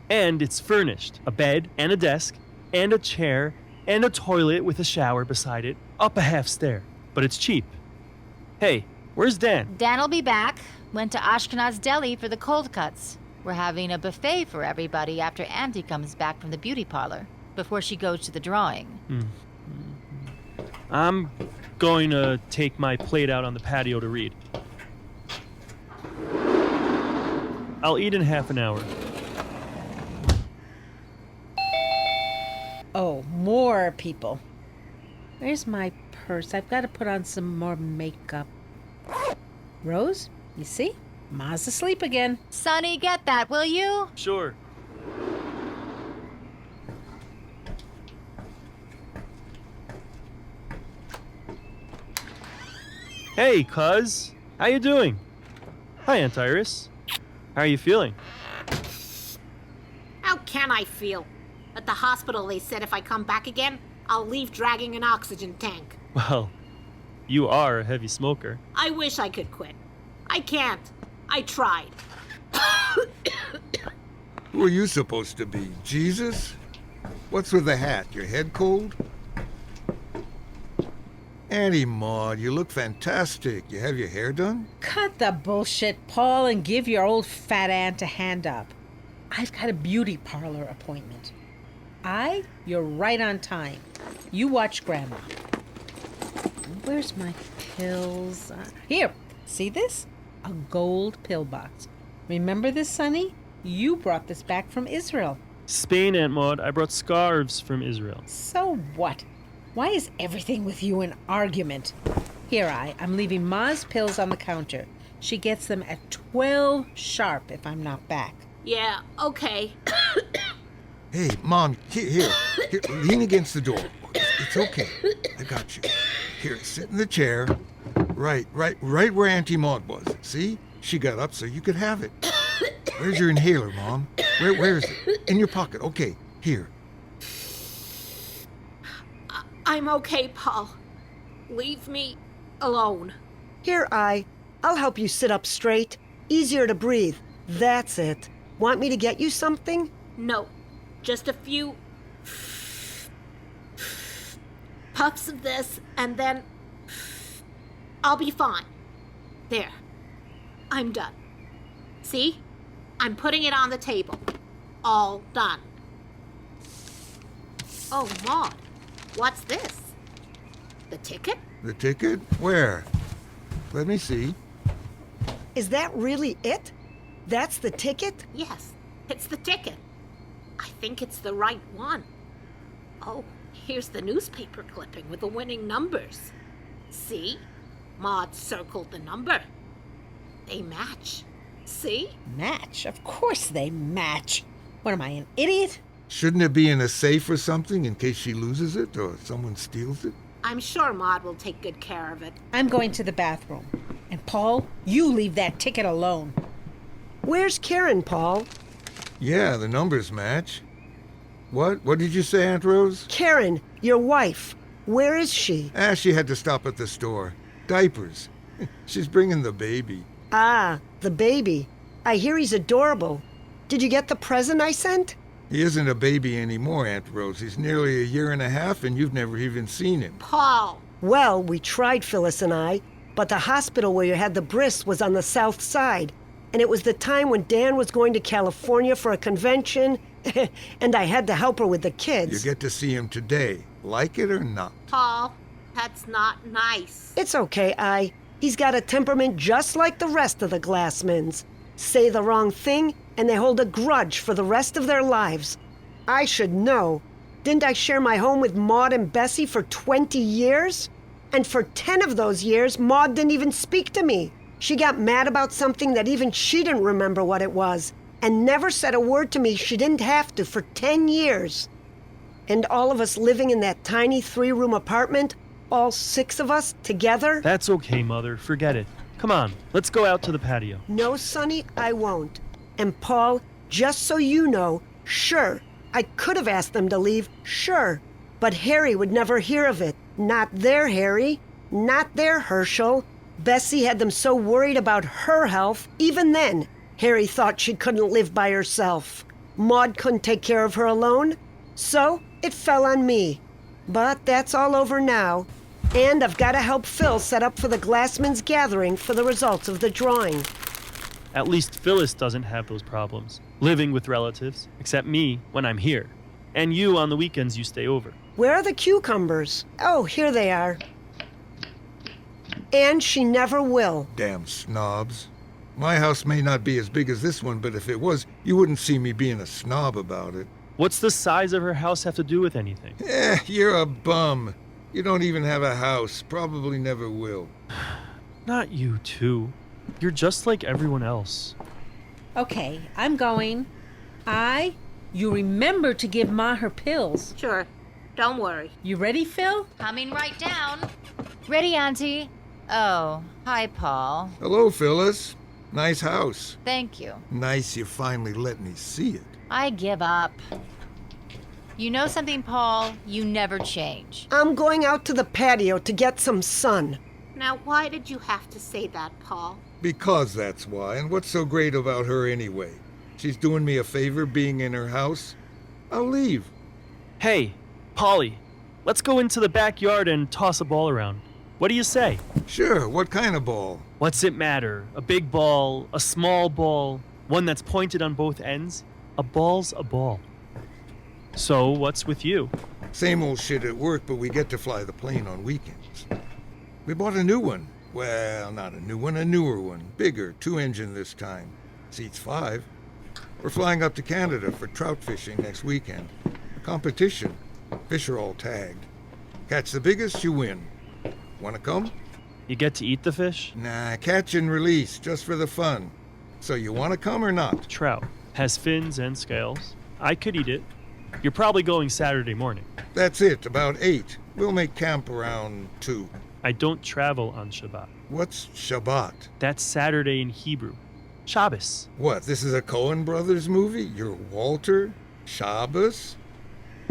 And it's furnished. A bed and a desk and a chair and a toilet with a shower beside it. Up a half stair. But it's cheap. Hey, where's Dan? Dan'll be back. Went to Ashkenaz Deli for the cold cuts. We're having a buffet for everybody after Auntie comes back from the beauty parlor, before she goes to the drawing. I'm going to take my plate out on the patio to read. I'll eat in half an hour. Oh, more people. Where's my purse? I've got to put on some more makeup. Rose, you see? Ma's asleep again. Sonny, get that, will you? Sure. Hey, cuz. How you doing? Hi, Aunt Iris. How are you feeling? How can I feel? At the hospital, they said if I come back again, I'll leave dragging an oxygen tank. Well, you are a heavy smoker. I wish I could quit. I can't. I tried. Who are you supposed to be, Jesus? What's with the hat? Your head cold? Auntie Maud, you look fantastic. You have your hair done? Cut the bullshit, Paul, and give your old fat aunt a hand up. I've got a beauty parlor appointment. You're right on time. You watch Grandma. Where's my pills? Here, see this? A gold pill box. Remember this, Sonny? You brought this back from Israel. Spain, Aunt Maud. I brought scarves from Israel. So what? Why is everything with you an argument? Here, I'm leaving Ma's pills on the counter. She gets them at 12 sharp if I'm not back. Yeah, okay. Hey, Mom, here, lean against the door. It's okay. I got you. Here, sit in the chair. Right where Auntie Maud was. See? She got up so you could have it. Where's your inhaler, Mom? Where is it? In your pocket. Okay, here. I'm okay, Paul. Leave me alone. Here, I'll help you sit up straight. Easier to breathe. That's it. Want me to get you something? No, just a few puffs of this, and then I'll be fine. There. I'm done. See? I'm putting it on the table. All done. Oh, Maud, what's this? The ticket? The ticket? Where? Let me see. Is that really it? That's the ticket? Yes, it's the ticket. I think it's the right one. Oh, here's the newspaper clipping with the winning numbers. See? Maud circled the number. They match. See? Match? Of course they match. What am I, an idiot? Shouldn't it be in a safe or something in case she loses it or someone steals it? I'm sure Maud will take good care of it. I'm going to the bathroom. And Paul, you leave that ticket alone. Where's Karen, Paul? Yeah, the numbers match. What did you say, Aunt Rose? Karen, your wife. Where is she? She had to stop at the store. Diapers. She's bringing the baby. Ah, the baby. I hear he's adorable. Did you get the present I sent? He isn't a baby anymore, Aunt Rose. He's nearly a year and a half, and you've never even seen him. Paul! Well, we tried, Phyllis and I, but the hospital where you had the bris was on the south side. And it was the time when Dan was going to California for a convention, and I had to help her with the kids. You get to see him today, like it or not. Paul, that's not nice. It's okay, He's got a temperament just like the rest of the Glassmans. Say the wrong thing, and they hold a grudge for the rest of their lives. I should know. Didn't I share my home with Maud and Bessie for 20 years? And for 10 of those years, Maud didn't even speak to me. She got mad about something that even she didn't remember what it was, and never said a word to me she didn't have to for 10 years. And all of us living in that tiny 3-room apartment, all 6 of us together? That's okay, Mother. Forget it. Come on, let's go out to the patio. No, Sonny, I won't. And Paul, just so you know, sure, I could have asked them to leave, sure. But Harry would never hear of it. Not their Harry. Not their Herschel. Bessie had them so worried about her health, even then, Harry thought she couldn't live by herself. Maud couldn't take care of her alone, so it fell on me. But that's all over now. And I've got to help Phil set up for the Glassman's gathering for the results of the drawing. At least Phyllis doesn't have those problems. Living with relatives, except me when I'm here. And you on the weekends you stay over. Where are the cucumbers? Oh, here they are. And she never will. Damn snobs. My house may not be as big as this one, but if it was, you wouldn't see me being a snob about it. What's the size of her house have to do with anything? You're a bum. You don't even have a house. Probably never will. Not you, too. You're just like everyone else. Okay, I'm going. You remember to give Ma her pills. Sure, don't worry. You ready, Phil? Coming right down. Ready, Auntie? Oh, hi, Paul. Hello, Phyllis. Nice house. Thank you. Nice you finally let me see it. I give up. You know something, Paul? You never change. I'm going out to the patio to get some sun. Now, why did you have to say that, Paul? Because that's why. And what's so great about her anyway? She's doing me a favor being in her house. I'll leave. Hey, Polly, let's go into the backyard and toss a ball around. What do you say? Sure, what kind of ball? What's it matter? A big ball, a small ball, one that's pointed on both ends? A ball's a ball. So, what's with you? Same old shit at work, but we get to fly the plane on weekends. We bought a new one. Well, not a new one, a newer one. Bigger, 2-engine this time. Seats 5. We're flying up to Canada for trout fishing next weekend. A competition. Fish are all tagged. Catch the biggest, you win. Wanna come? You get to eat the fish? Nah, catch and release, just for the fun. So you wanna come or not? Trout. Has fins and scales. I could eat it. You're probably going Saturday morning. That's it, about 8. We'll make camp around 2. I don't travel on Shabbat. What's Shabbat? That's Saturday in Hebrew. Shabbos. What, this is a Coen Brothers movie? You're Walter? Shabbos?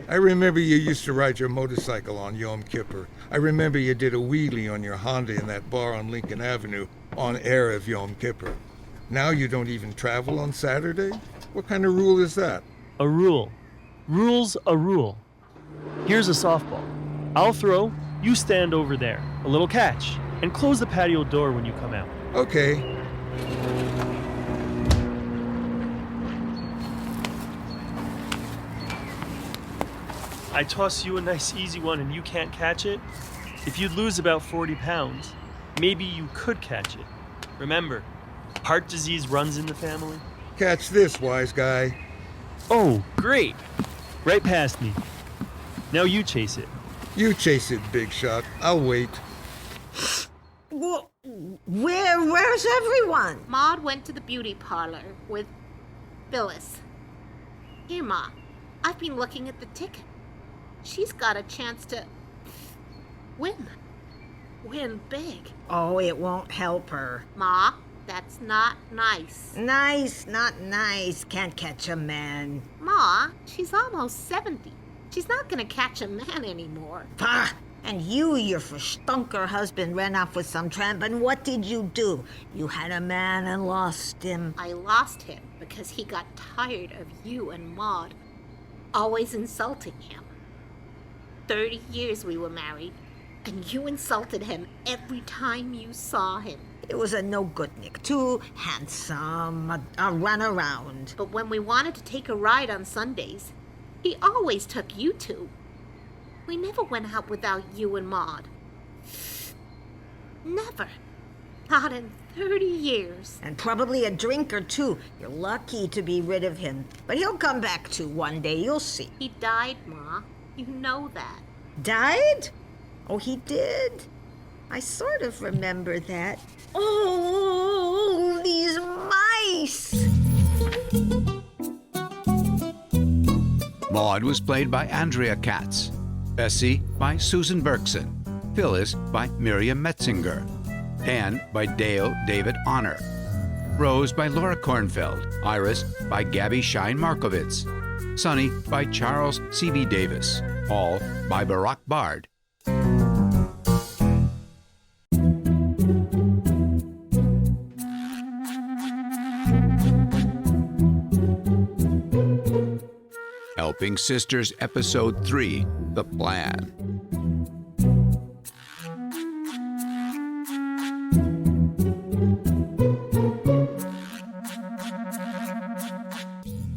I remember you used to ride your motorcycle on Yom Kippur. I remember you did a wheelie on your Honda in that bar on Lincoln Avenue on Erev Yom Kippur. Now you don't even travel on Saturday? What kind of rule is that? A rule. Rule's a rule. Here's a softball. I'll throw, you stand over there. A little catch. And close the patio door when you come out. Okay. I toss you a nice easy one and you can't catch it? If you'd lose about 40 pounds, maybe you could catch it. Remember, heart disease runs in the family. Catch this, wise guy. Oh, great. Right past me. Now you chase it. You chase it, big shot. I'll wait. Well, where's everyone? Maud went to the beauty parlor with Phyllis. Here, Ma, I've been looking at the ticket. She's got a chance to win. Win big. Oh, it won't help her. Ma, that's not nice. Nice, not nice. Can't catch a man. Ma, she's almost 70. She's not gonna catch a man anymore. Pah! And your verstunker husband ran off with some tramp, and what did you do? You had a man and lost him. I lost him because he got tired of you and Maud. always insulting him. 30 years we were married, and you insulted him every time you saw him. It was a no good Nick. Too handsome, a runaround. But when we wanted to take a ride on Sundays, he always took you two. We never went out without you and Maud. Never. Not in 30 years. And probably a drink or two. You're lucky to be rid of him. But he'll come back too one day, you'll see. He died, Ma. You know that. Died? Oh, he did? I sort of remember that. Oh, these mice! Maud was played by Andrea Katz, Bessie by Susan Berkson, Phyllis by Miriam Metzinger, Anne by Dale David Honor, Rose by Laura Kornfeld, Iris by Gabby Shine Markovitz, Sonny by Charles C.B. Davis, Paul by Barack Bard. Helping Sisters Episode 3, The Plan.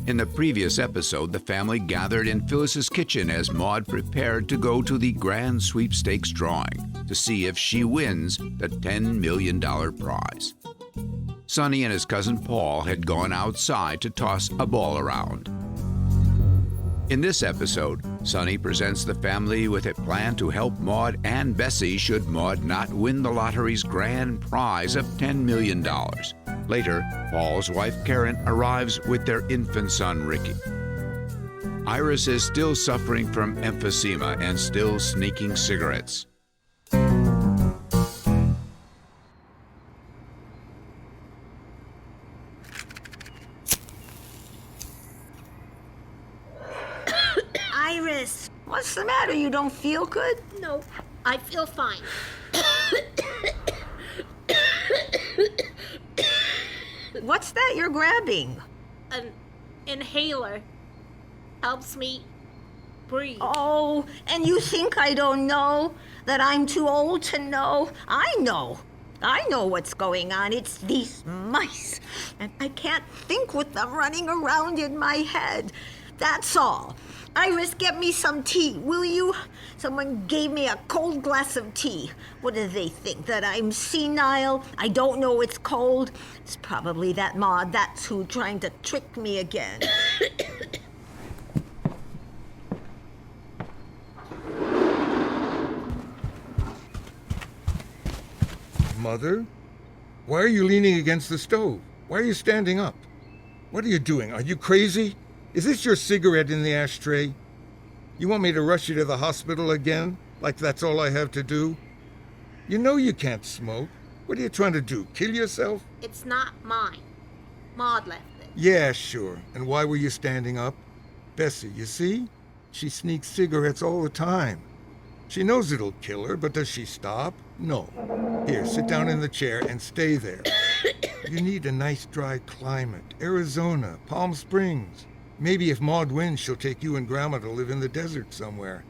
In the previous episode, the family gathered in Phyllis's kitchen as Maud prepared to go to the grand sweepstakes drawing to see if she wins the $10 million prize. Sonny and his cousin Paul had gone outside to toss a ball around. In this episode, Sonny presents the family with a plan to help Maud and Bessie should Maud not win the lottery's grand prize of $10 million. Later, Paul's wife Karen arrives with their infant son Ricky. Iris is still suffering from emphysema and still sneaking cigarettes. Iris, what's the matter? You don't feel good? No, I feel fine. What's that you're grabbing? An inhaler helps me breathe. Oh, and you think I don't know? That I'm too old to know? I know. I know what's going on. It's these mice. And I can't think with them running around in my head. That's all. Iris, get me some tea, will you? Someone gave me a cold glass of tea. What do they think, that I'm senile? I don't know it's cold. It's probably that Maud, that's who, trying to trick me again. Mother? Why are you leaning against the stove? Why are you standing up? What are you doing? Are you crazy? Is this your cigarette in the ashtray? You want me to rush you to the hospital again? Like that's all I have to do? You know you can't smoke. What are you trying to do? Kill yourself? It's not mine. Maud left it. Yeah, sure. And why were you standing up? Bessie, you see? She sneaks cigarettes all the time. She knows it'll kill her, but does she stop? No. Here, sit down in the chair and stay there. You need a nice dry climate. Arizona, Palm Springs. Maybe if Maud wins, she'll take you and Grandma to live in the desert somewhere.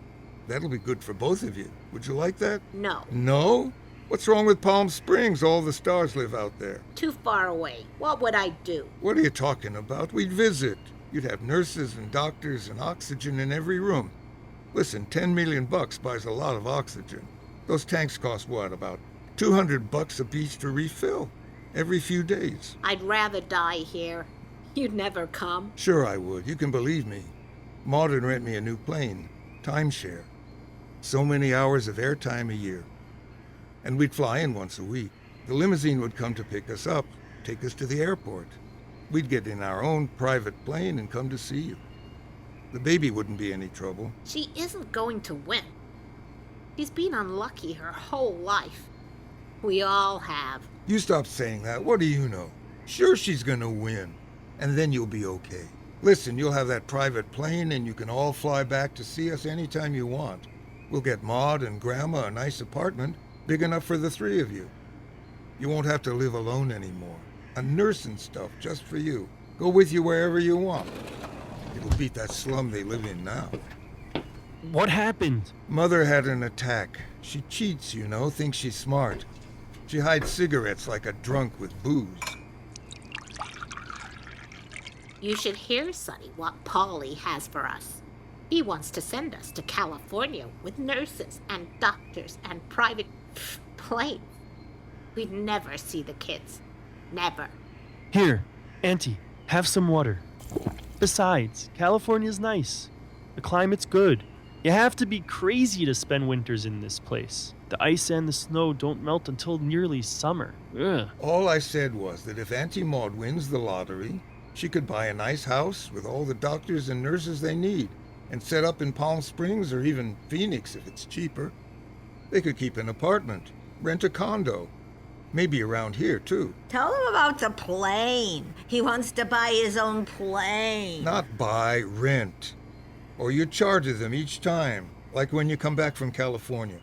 That'll be good for both of you. Would you like that? No. No? What's wrong with Palm Springs? All the stars live out there. Too far away. What would I do? What are you talking about? We'd visit. You'd have nurses and doctors and oxygen in every room. Listen, $10 million buys a lot of oxygen. Those tanks cost what, about $200 a piece to refill every few days. I'd rather die here. You'd never come. Sure I would. You can believe me. Maud would rent me a new plane. Timeshare. So many hours of airtime a year. And we'd fly in once a week. The limousine would come to pick us up, take us to the airport. We'd get in our own private plane and come to see you. The baby wouldn't be any trouble. She isn't going to win. She's been unlucky her whole life. We all have. You stop saying that. What do you know? Sure she's gonna win. And then you'll be okay. Listen, you'll have that private plane and you can all fly back to see us anytime you want. We'll get Maud and Grandma a nice apartment, big enough for the three of you. You won't have to live alone anymore. A nurse and stuff just for you. Go with you wherever you want. It'll beat that slum they live in now. What happened? Mother had an attack. She cheats, you know, thinks she's smart. She hides cigarettes like a drunk with booze. You should hear, Sonny, what Paulie has for us. He wants to send us to California with nurses and doctors and private planes. We'd never see the kids. Never. Here, Auntie, have some water. Besides, California's nice. The climate's good. You have to be crazy to spend winters in this place. The ice and the snow don't melt until nearly summer. Ugh. All I said was that if Auntie Maud wins the lottery, she could buy a nice house with all the doctors and nurses they need and set up in Palm Springs or even Phoenix if it's cheaper. They could keep an apartment, rent a condo, maybe around here too. Tell him about the plane. He wants to buy his own plane. Not buy, rent. Or you charge them each time, like when you come back from California.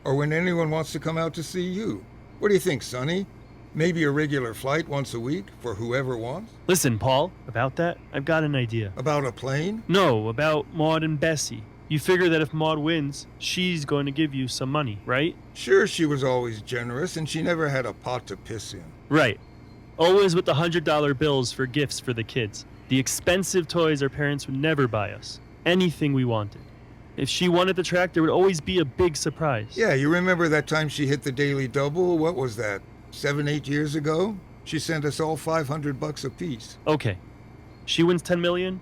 Or when anyone wants to come out to see you. What do you think, Sonny? Maybe a regular flight once a week for whoever wants? Listen, Paul, about that, I've got an idea. About a plane? No, about Maud and Bessie. You figure that if Maud wins, she's going to give you some money, right? Sure, she was always generous, and she never had a pot to piss in. Right. Always with the $100 bills for gifts for the kids. The expensive toys our parents would never buy us. Anything we wanted. If she wanted the track, there would always be a big surprise. Yeah, you remember that time she hit the daily double? What was that, 7-8 years ago? She sent us all $500 apiece. Okay. She wins 10 million.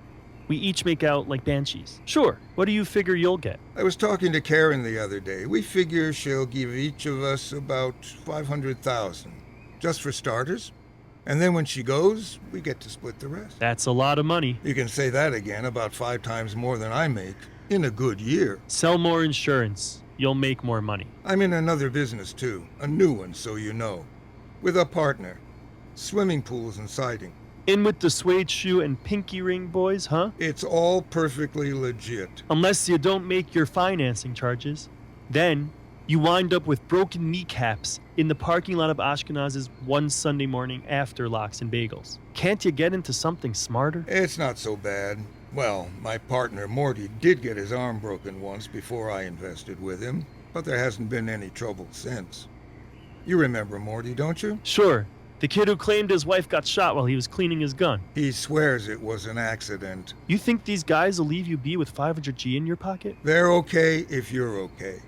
We each make out like banshees. Sure. What do you figure you'll get? I was talking to Karen the other day. We figure she'll give each of us about $500,000. Just for starters. And then when she goes, we get to split the rest. That's a lot of money. You can say that again, about 5 times more than I make. In a good year. Sell more insurance. You'll make more money. I'm in another business too. A new one, so you know. With a partner. Swimming pools and siding. In with the suede shoe and pinky ring boys, huh? It's all perfectly legit. Unless you don't make your financing charges. Then you wind up with broken kneecaps in the parking lot of Ashkenaz's one Sunday morning after lox and bagels. Can't you get into something smarter? It's not so bad. Well, my partner Morty did get his arm broken once before I invested with him, but there hasn't been any trouble since. You remember Morty, don't you? Sure. The kid who claimed his wife got shot while he was cleaning his gun. He swears it was an accident. You think these guys will leave you be with 500G in your pocket? They're okay if you're okay.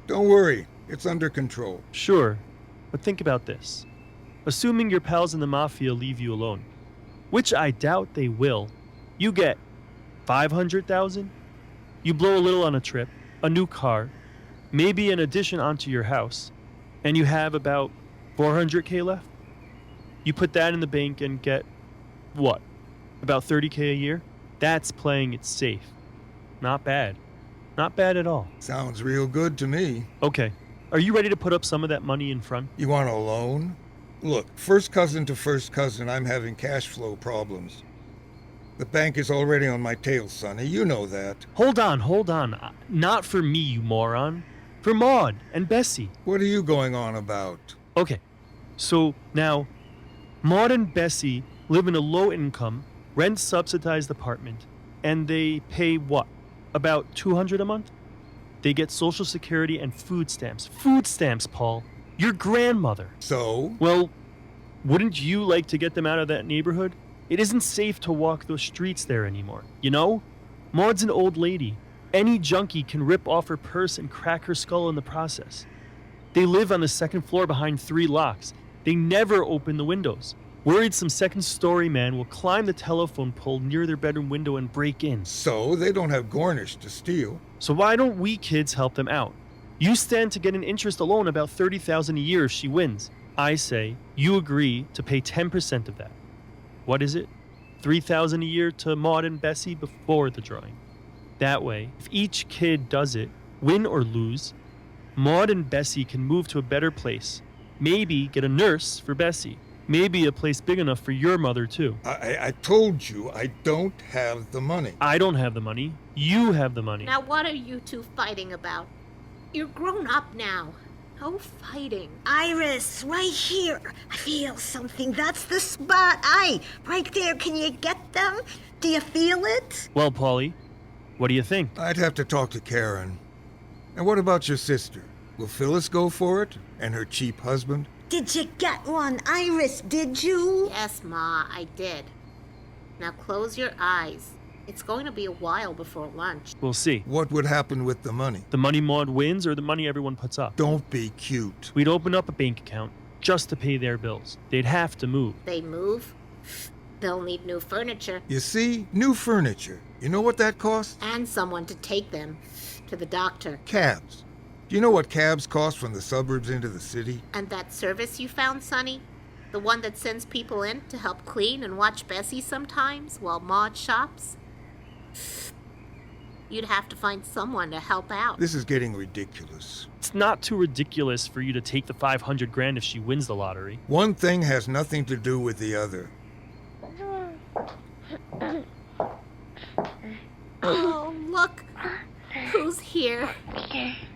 Don't worry, it's under control. Sure, but think about this. Assuming your pals in the mafia leave you alone, which I doubt they will, you get 500,000? You blow a little on a trip, a new car, maybe an addition onto your house, and you have about 400K left? You put that in the bank and get, what, about 30K a year? That's playing it safe. Not bad. Not bad at all. Sounds real good to me. Okay. Are you ready to put up some of that money in front? You want a loan? Look, first cousin to first cousin, I'm having cash flow problems. The bank is already on my tail, Sonny. You know that. Hold on. Not for me, you moron. For Maud and Bessie. What are you going on about? Okay. So now, Maud and Bessie live in a low-income, rent-subsidized apartment, and they pay what? About $200 a month? They get Social Security and food stamps. Food stamps, Paul. Your grandmother. So? Well, wouldn't you like to get them out of that neighborhood? It isn't safe to walk those streets there anymore, you know? Maud's an old lady. Any junkie can rip off her purse and crack her skull in the process. They live on the second floor behind 3 locks. They never open the windows. Worried some second-story man will climb the telephone pole near their bedroom window and break in. So they don't have Gornish to steal. So why don't we kids help them out? You stand to get an interest alone about $30,000 a year if she wins. I say you agree to pay 10% of that. What is it? $3,000 a year to Maud and Bessie before the drawing. That way, if each kid does it, win or lose, Maud and Bessie can move to a better place. Maybe get a nurse for Bessie. Maybe a place big enough for your mother, too. I told you I don't have the money. I don't have the money. You have the money. Now what are you two fighting about? You're grown up now. No fighting. Iris, right here. I feel something. That's the spot. Aye, right there. Can you get them? Do you feel it? Well, Polly, what do you think? I'd have to talk to Karen. And what about your sister? Will Phyllis go for it? And her cheap husband? Did you get one, Iris? Did you? Yes, Ma, I did. Now close your eyes. It's going to be a while before lunch. We'll see. What would happen with the money? The money Maud wins or the money everyone puts up? Don't be cute. We'd open up a bank account just to pay their bills. They'd have to move. They move. They'll need new furniture You see, new furniture. You know what that costs? and someone to take them to the doctor. Cabs. Do you know what cabs cost from the suburbs into the city? And that service you found, Sonny? The one that sends people in to help clean and watch Bessie sometimes while Maud shops? You'd have to find someone to help out. This is getting ridiculous. It's not too ridiculous for you to take the 500 grand if she wins the lottery. One thing has nothing to do with the other. Oh, look! Who's here?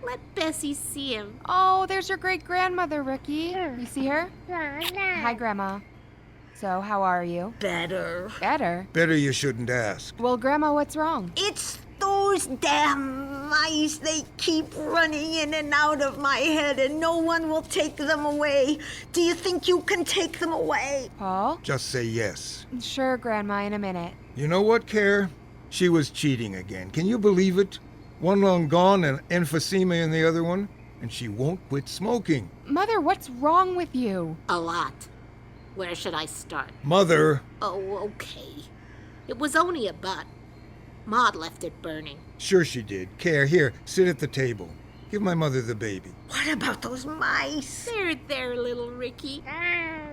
Let Bessie see him. Oh, there's your great-grandmother, Ricky. You see her? Hi, Grandma. So, how are you? Better. Better? Better you shouldn't ask. Well, Grandma, what's wrong? It's those damn mice. They keep running in and out of my head, and no one will take them away. Do you think you can take them away? Paul? Just say yes. Sure, Grandma, in a minute. You know what, Care? She was cheating again. Can you believe it? One lung gone and emphysema in the other one, and she won't quit smoking. Mother, what's wrong with you? A lot. Where should I start? Mother! Oh, okay. It was only a butt. Maud left it burning. Sure she did. Care, here, sit at the table. Give my mother the baby. What about those mice? There, little Ricky.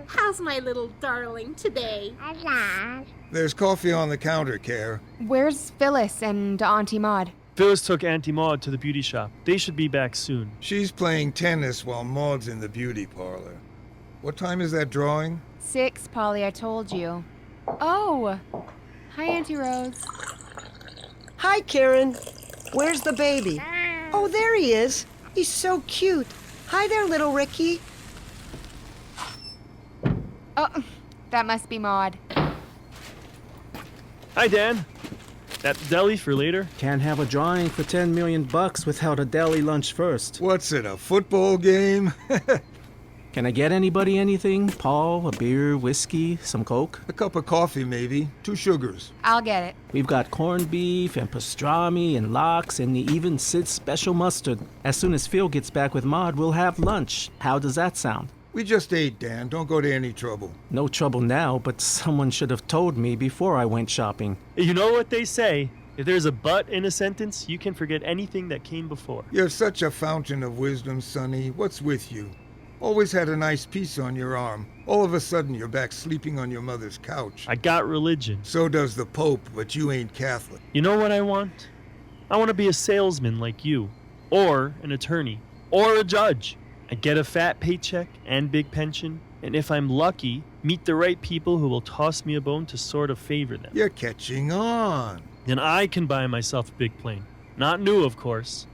How's my little darling today? There's coffee on the counter, Care. Where's Phyllis and Auntie Maud? Phyllis took Auntie Maud to the beauty shop. They should be back soon. She's playing tennis while Maud's in the beauty parlor. What time is that drawing? 6, Polly, I told you. Oh! Hi, Auntie Rose. Hi, Karen. Where's the baby? Oh, there he is. He's so cute. Hi there, little Ricky. Oh, that must be Maud. Hi, Dan. That deli for later? Can't have a drawing for $10 million without a deli lunch first. What's it, a football game? Can I get anybody anything? Paul, a beer, whiskey, some Coke? A cup of coffee, maybe. 2 sugars. I'll get it. We've got corned beef and pastrami and lox and even Sid's special mustard. As soon as Phil gets back with Maud, we'll have lunch. How does that sound? We just ate, Dan. Don't go to any trouble. No trouble now, but someone should have told me before I went shopping. You know what they say? If there's a but in a sentence, you can forget anything that came before. You're such a fountain of wisdom, Sonny. What's with you? Always had a nice piece on your arm. All of a sudden, you're back sleeping on your mother's couch. I got religion. So does the Pope, but you ain't Catholic. You know what I want? I want to be a salesman like you, or an attorney, or a judge. I get a fat paycheck and big pension, and if I'm lucky, meet the right people who will toss me a bone to sort of favor them. You're catching on. Then I can buy myself a big plane. Not new, of course.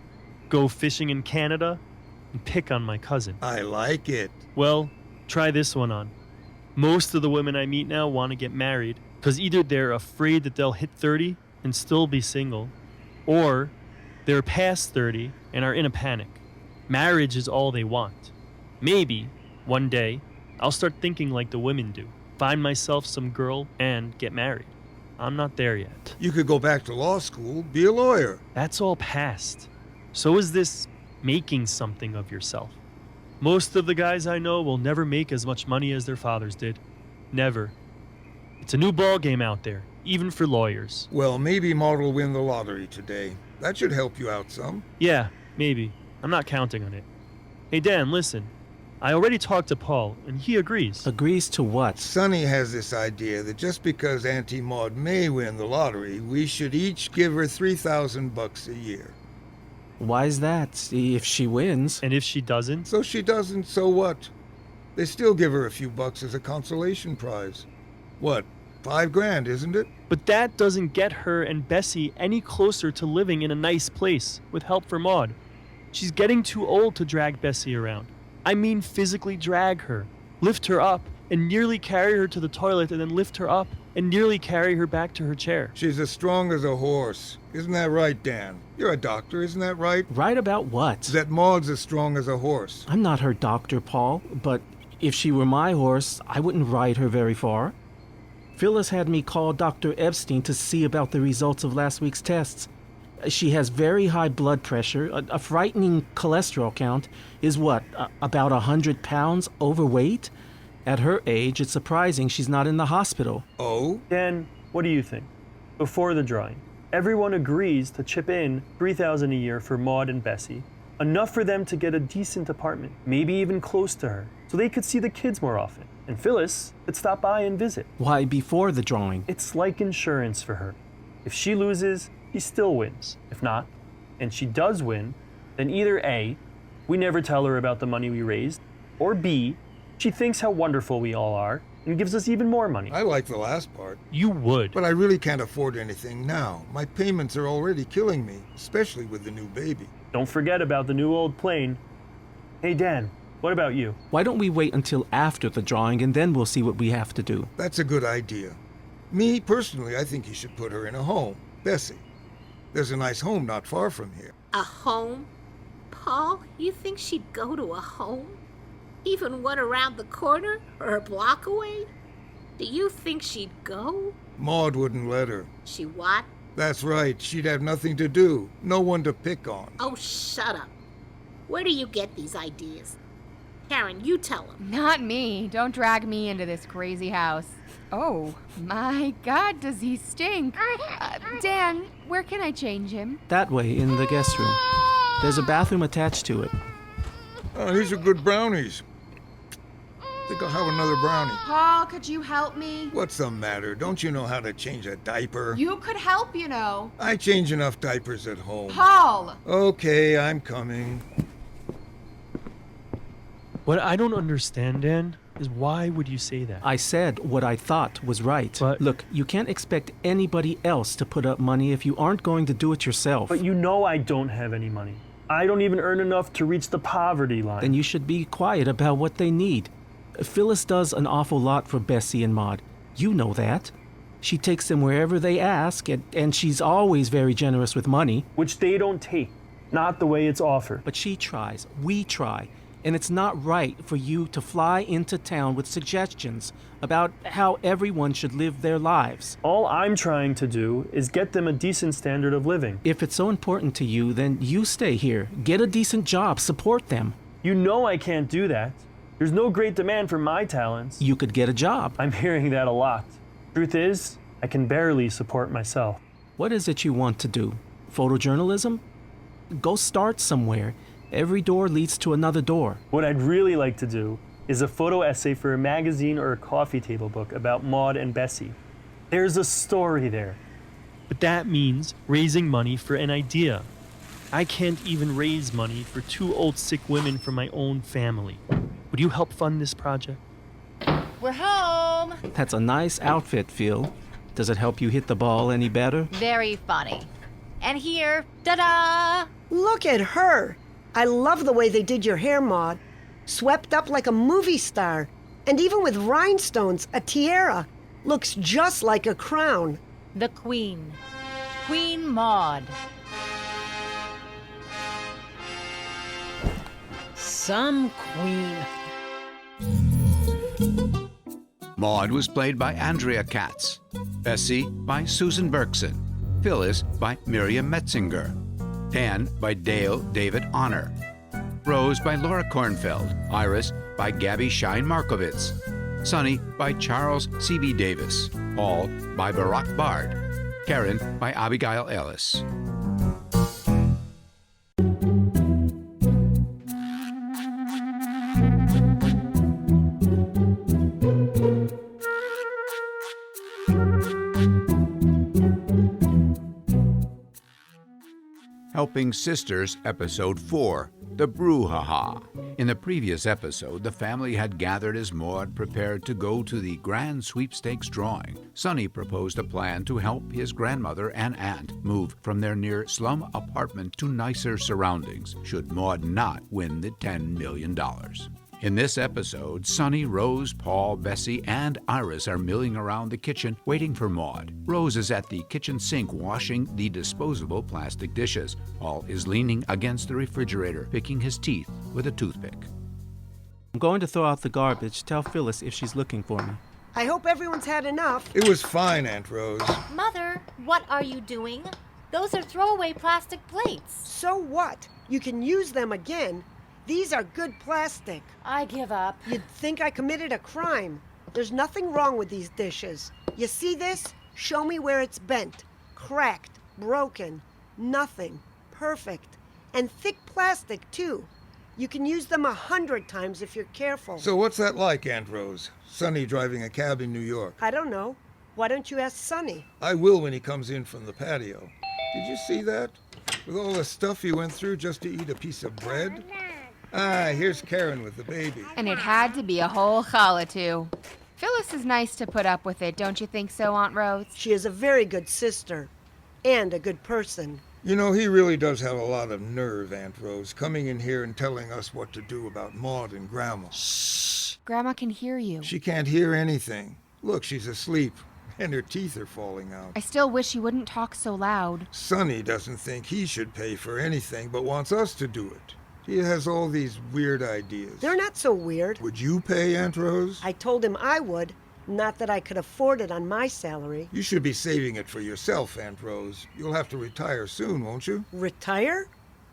Go fishing in Canada and pick on my cousin. I like it. Well, try this one on. Most of the women I meet now want to get married because either they're afraid that they'll hit 30 and still be single, or they're past 30 and are in a panic. Marriage is all they want. Maybe, one day, I'll start thinking like the women do. Find myself some girl and get married. I'm not there yet. You could go back to law school, be a lawyer. That's all past. So is this making something of yourself. Most of the guys I know will never make as much money as their fathers did. Never. It's a new ball game out there, even for lawyers. Well, maybe Maud will win the lottery today. That should help you out some. Yeah, maybe. I'm not counting on it. Hey, Dan, listen. I already talked to Paul, and he agrees. Agrees to what? Sonny has this idea that just because Auntie Maud may win the lottery, we should each give her $3,000 a year. Why's that? If she wins. And if she doesn't? So she doesn't, so what? They still give her a few bucks as a consolation prize. What, $5,000, isn't it? But that doesn't get her and Bessie any closer to living in a nice place with help from Maud. She's getting too old to drag Bessie around. I mean physically drag her, lift her up, and nearly carry her to the toilet, and then lift her up and nearly carry her back to her chair. She's as strong as a horse. Isn't that right, Dan? You're a doctor, isn't that right? Right about what? That Maud's as strong as a horse. I'm not her doctor, Paul, but if she were my horse, I wouldn't ride her very far. Phyllis had me call Dr. Epstein to see about the results of last week's tests. She has very high blood pressure. A frightening cholesterol count is what, about 100 pounds overweight? At her age, it's surprising she's not in the hospital. Oh? Dan, what do you think? Before the drawing, everyone agrees to chip in $3,000 a year for Maud and Bessie, enough for them to get a decent apartment, maybe even close to her, so they could see the kids more often. And Phyllis could stop by and visit. Why before the drawing? It's like insurance for her. If she loses, she still wins. If not, and she does win, then either A, we never tell her about the money we raised, or B, she thinks how wonderful we all are and gives us even more money. I like the last part. You would. But I really can't afford anything now. My payments are already killing me, especially with the new baby. Don't forget about the new old plane. Hey, Dan, what about you? Why don't we wait until after the drawing and then we'll see what we have to do? That's a good idea. Me, personally, I think you should put her in a home. Bessie. There's a nice home not far from here. A home? Paul, you think she'd go to a home? Even one around the corner or a block away? Do you think she'd go? Maud wouldn't let her. She what? That's right. She'd have nothing to do. No one to pick on. Oh, shut up. Where do you get these ideas? Karen, you tell him. Not me. Don't drag me into this crazy house. Oh, my God, does he stink? Dan, where can I change him? That way, in the guest room. There's a bathroom attached to it. Oh, these are good brownies. Think I'll have another brownie. Paul, could you help me? What's the matter? Don't you know how to change a diaper? You could help, you know. I change enough diapers at home. Paul! Okay, I'm coming. What I don't understand, Dan, is why would you say that? I said what I thought was right. But look, you can't expect anybody else to put up money if you aren't going to do it yourself. But you know I don't have any money. I don't even earn enough to reach the poverty line. Then you should be quiet about what they need. Phyllis does an awful lot for Bessie and Maud. You know that. She takes them wherever they ask, and she's always very generous with money. Which they don't take. Not the way it's offered. But she tries. We try. And it's not right for you to fly into town with suggestions about how everyone should live their lives. All I'm trying to do is get them a decent standard of living. If it's so important to you, then you stay here. Get a decent job. Support them. You know I can't do that. There's no great demand for my talents. You could get a job. I'm hearing that a lot. Truth is, I can barely support myself. What is it you want to do? Photojournalism? Go start somewhere. Every door leads to another door. What I'd really like to do is a photo essay for a magazine or a coffee table book about Maud and Bessie. There's a story there. But that means raising money for an idea. I can't even raise money for 2 old sick women from my own family. Would you help fund this project? We're home! That's a nice outfit, Phil. Does it help you hit the ball any better? Very funny. And here, ta-da! Look at her. I love the way they did your hair, Maud. Swept up like a movie star. And even with rhinestones, a tiara. Looks just like a crown. The Queen. Queen Maud. Some queen. Maud was played by Andrea Katz, Bessie by Susan Berkson, Phyllis by Miriam Metzinger, Dan by Dale David Honor, Rose by Laura Kornfeld, Iris by Gabby Shine Markovitz, Sonny by Charles C.B. Davis, Paul by Barack Bard, Karen by Abigail Ellis. Helping Sisters, Episode 4, The Brouhaha. In the previous episode, the family had gathered as Maud prepared to go to the grand sweepstakes drawing. Sonny proposed a plan to help his grandmother and aunt move from their near slum apartment to nicer surroundings, should Maud not win the $10 million. In this episode, Sonny, Rose, Paul, Bessie, and Iris are milling around the kitchen waiting for Maud. Rose is at the kitchen sink washing the disposable plastic dishes. Paul is leaning against the refrigerator, picking his teeth with a toothpick. I'm going to throw out the garbage. Tell Phyllis if she's looking for me. I hope everyone's had enough. It was fine, Aunt Rose. Mother, what are you doing? Those are throwaway plastic plates. So what? You can use them again. These are good plastic. I give up. You'd think I committed a crime. There's nothing wrong with these dishes. You see this? Show me where it's bent, cracked, broken. Nothing. Perfect. And thick plastic, too. You can use them 100 times if you're careful. So what's that like, Aunt Rose? Sonny driving a cab in New York. I don't know. Why don't you ask Sonny? I will when he comes in from the patio. Did you see that? With all the stuff he went through just to eat a piece of bread? Ah, here's Karen with the baby. And it had to be a whole challah, too. Phyllis is nice to put up with it, don't you think so, Aunt Rose? She is a very good sister. And a good person. You know, he really does have a lot of nerve, Aunt Rose, coming in here and telling us what to do about Maud and Grandma. Shh! Grandma can hear you. She can't hear anything. Look, she's asleep, and her teeth are falling out. I still wish you wouldn't talk so loud. Sonny doesn't think he should pay for anything, but wants us to do it. He has all these weird ideas. They're not so weird. Would you pay, Aunt Rose? I told him I would. Not that I could afford it on my salary. You should be saving it for yourself, Aunt Rose. You'll have to retire soon, won't you? Retire?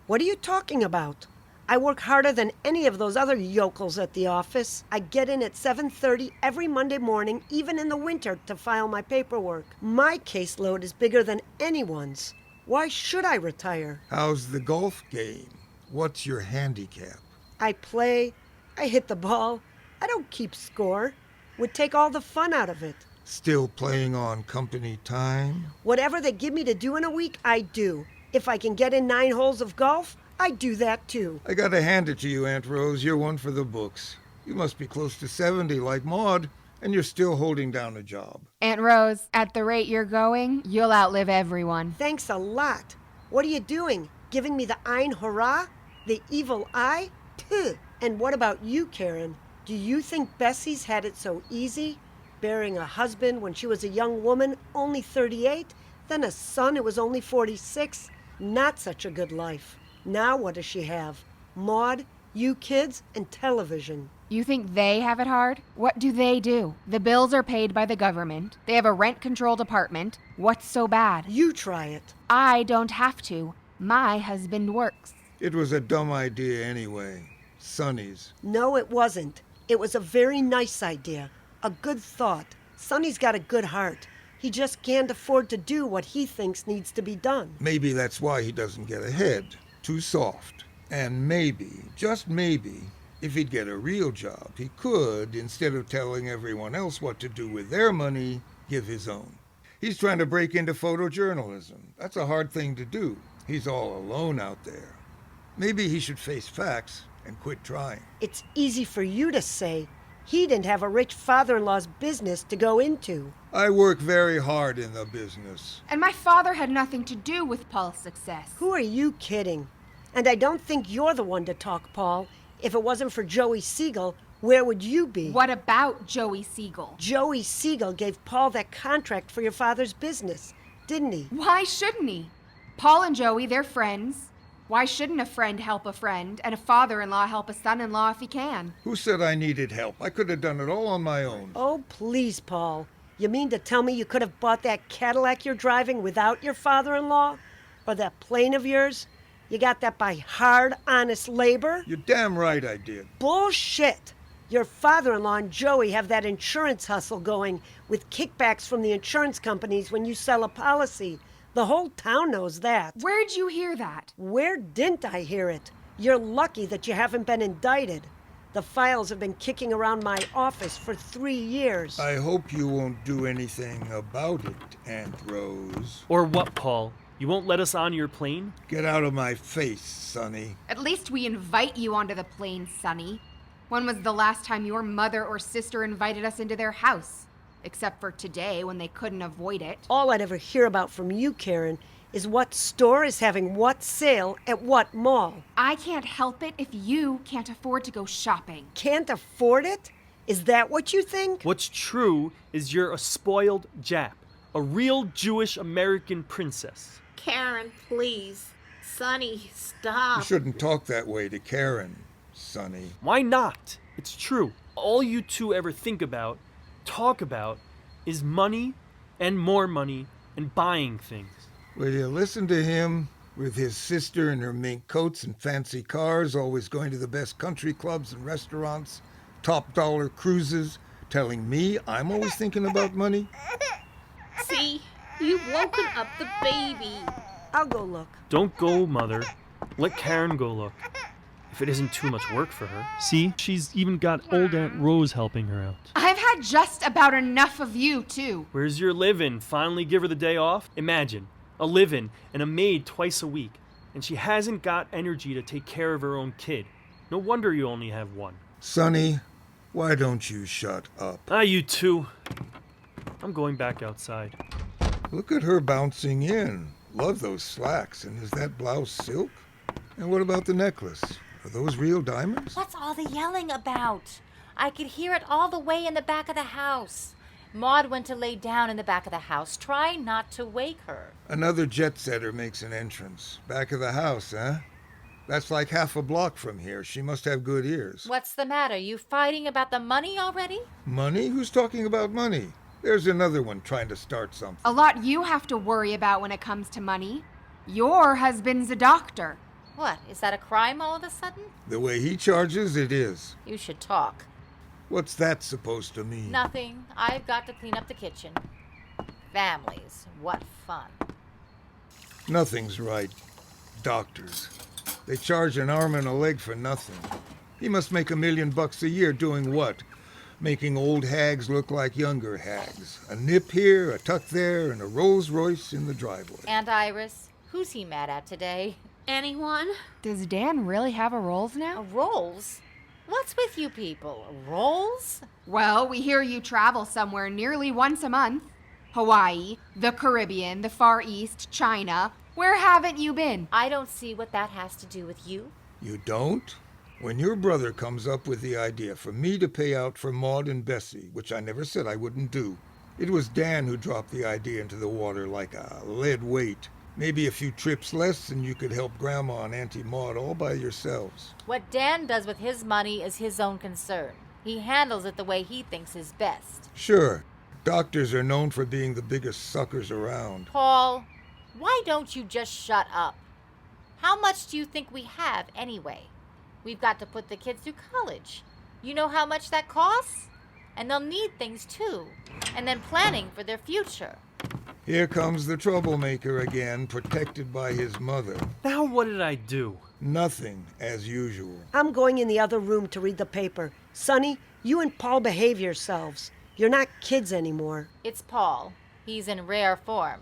What are you talking about? I work harder than any of those other yokels at the office. I get in at 7:30 every Monday morning, even in the winter, to file my paperwork. My caseload is bigger than anyone's. Why should I retire? How's the golf game? What's your handicap? I play. I hit the ball. I don't keep score. Would take all the fun out of it. Still playing on company time? Whatever they give me to do in a week, I do. If I can get in 9 holes of golf, I do that too. I gotta hand it to you, Aunt Rose. You're one for the books. You must be close to 70 like Maud, and you're still holding down a job. Aunt Rose, at the rate you're going, you'll outlive everyone. Thanks a lot. What are you doing? Giving me the Ein Hurrah? The evil eye? Puh. And what about you, Karen? Do you think Bessie's had it so easy? Bearing a husband when she was a young woman, only 38, then a son who was only 46? Not such a good life. Now what does she have? Maud, you kids, and television. You think they have it hard? What do they do? The bills are paid by the government. They have a rent-controlled apartment. What's so bad? You try it. I don't have to. My husband works. It was a dumb idea anyway. Sonny's. No, it wasn't. It was a very nice idea. A good thought. Sonny's got a good heart. He just can't afford to do what he thinks needs to be done. Maybe that's why he doesn't get ahead. Too soft. And maybe, just maybe, if he'd get a real job, he could, instead of telling everyone else what to do with their money, give his own. He's trying to break into photojournalism. That's a hard thing to do. He's all alone out there. Maybe he should face facts and quit trying. It's easy for you to say. He didn't have a rich father-in-law's business to go into. I work very hard in the business. And my father had nothing to do with Paul's success. Who are you kidding? And I don't think you're the one to talk, Paul. If it wasn't for Joey Siegel, where would you be? What about Joey Siegel? Joey Siegel gave Paul that contract for your father's business, didn't he? Why shouldn't he? Paul and Joey, they're friends. Why shouldn't a friend help a friend and a father-in-law help a son-in-law if he can? Who said I needed help? I could have done it all on my own. Oh, please, Paul. You mean to tell me you could have bought that Cadillac you're driving without your father-in-law? Or that plane of yours? You got that by hard, honest labor? You're damn right I did. Bullshit! Your father-in-law and Joey have that insurance hustle going with kickbacks from the insurance companies when you sell a policy. The whole town knows that. Where'd you hear that? Where didn't I hear it? You're lucky that you haven't been indicted. The files have been kicking around my office for 3 years. I hope you won't do anything about it, Aunt Rose. Or what, Paul? You won't let us on your plane? Get out of my face, Sonny. At least we invite you onto the plane, Sonny. When was the last time your mother or sister invited us into their house? Except for today, when they couldn't avoid it. All I'd ever hear about from you, Karen, is what store is having what sale at what mall. I can't help it if you can't afford to go shopping. Can't afford it? Is that what you think? What's true is you're a spoiled Jap, a real Jewish American princess. Karen, please. Sonny, stop. You shouldn't talk that way to Karen, Sonny. Why not? It's true. All you two ever think about, talk about, is money and more money and buying things. Will you listen to him with his sister in her mink coats and fancy cars, always going to the best country clubs and restaurants, top dollar cruises, telling me I'm always thinking about money? See? You've woken up the baby. I'll go look. Don't go, Mother. Let Karen go look. If it isn't too much work for her. See, she's even got old Aunt Rose helping her out. I've had just about enough of you, too. Where's your live-in? Finally give her the day off? Imagine, a live-in and a maid twice a week, and she hasn't got energy to take care of her own kid. No wonder you only have one. Sonny, why don't you shut up? You two. I'm going back outside. Look at her bouncing in. Love those slacks. And is that blouse silk? And what about the necklace? Are those real diamonds? What's all the yelling about? I could hear it all the way in the back of the house. Maud went to lay down in the back of the house. Try not to wake her. Another jet setter makes an entrance. Back of the house, huh? That's like half a block from here. She must have good ears. What's the matter? You fighting about the money already? Money? Who's talking about money? There's another one trying to start something. A lot you have to worry about when it comes to money. Your husband's a doctor. What? Is that a crime all of a sudden? The way he charges, it is. You should talk. What's that supposed to mean? Nothing. I've got to clean up the kitchen. Families. What fun. Nothing's right. Doctors. They charge an arm and a leg for nothing. He must make $1 million a year doing what? Making old hags look like younger hags. A nip here, a tuck there, and a Rolls Royce in the driveway. And Iris, who's he mad at today? Anyone? Does Dan really have a Rolls A now? Rolls? What's with you people? Rolls? Well, we hear you travel somewhere nearly once a month. Hawaii, the Caribbean, the Far East, China. Where haven't you been? I don't see what that has to do with you. You don't? When your brother comes up with the idea for me to pay out for Maud and Bessie, which I never said I wouldn't do, it was Dan who dropped the idea into the water like a lead weight. Maybe a few trips less and you could help Grandma and Auntie Maud all by yourselves. What Dan does with his money is his own concern. He handles it the way he thinks is best. Sure, doctors are known for being the biggest suckers around. Paul, why don't you just shut up? How much do you think we have anyway? We've got to put the kids through college. You know how much that costs? And they'll need things too. And then planning for their future. Here comes the troublemaker again, protected by his mother. Now what did I do? Nothing, as usual. I'm going in the other room to read the paper. Sonny, you and Paul behave yourselves. You're not kids anymore. It's Paul. He's in rare form.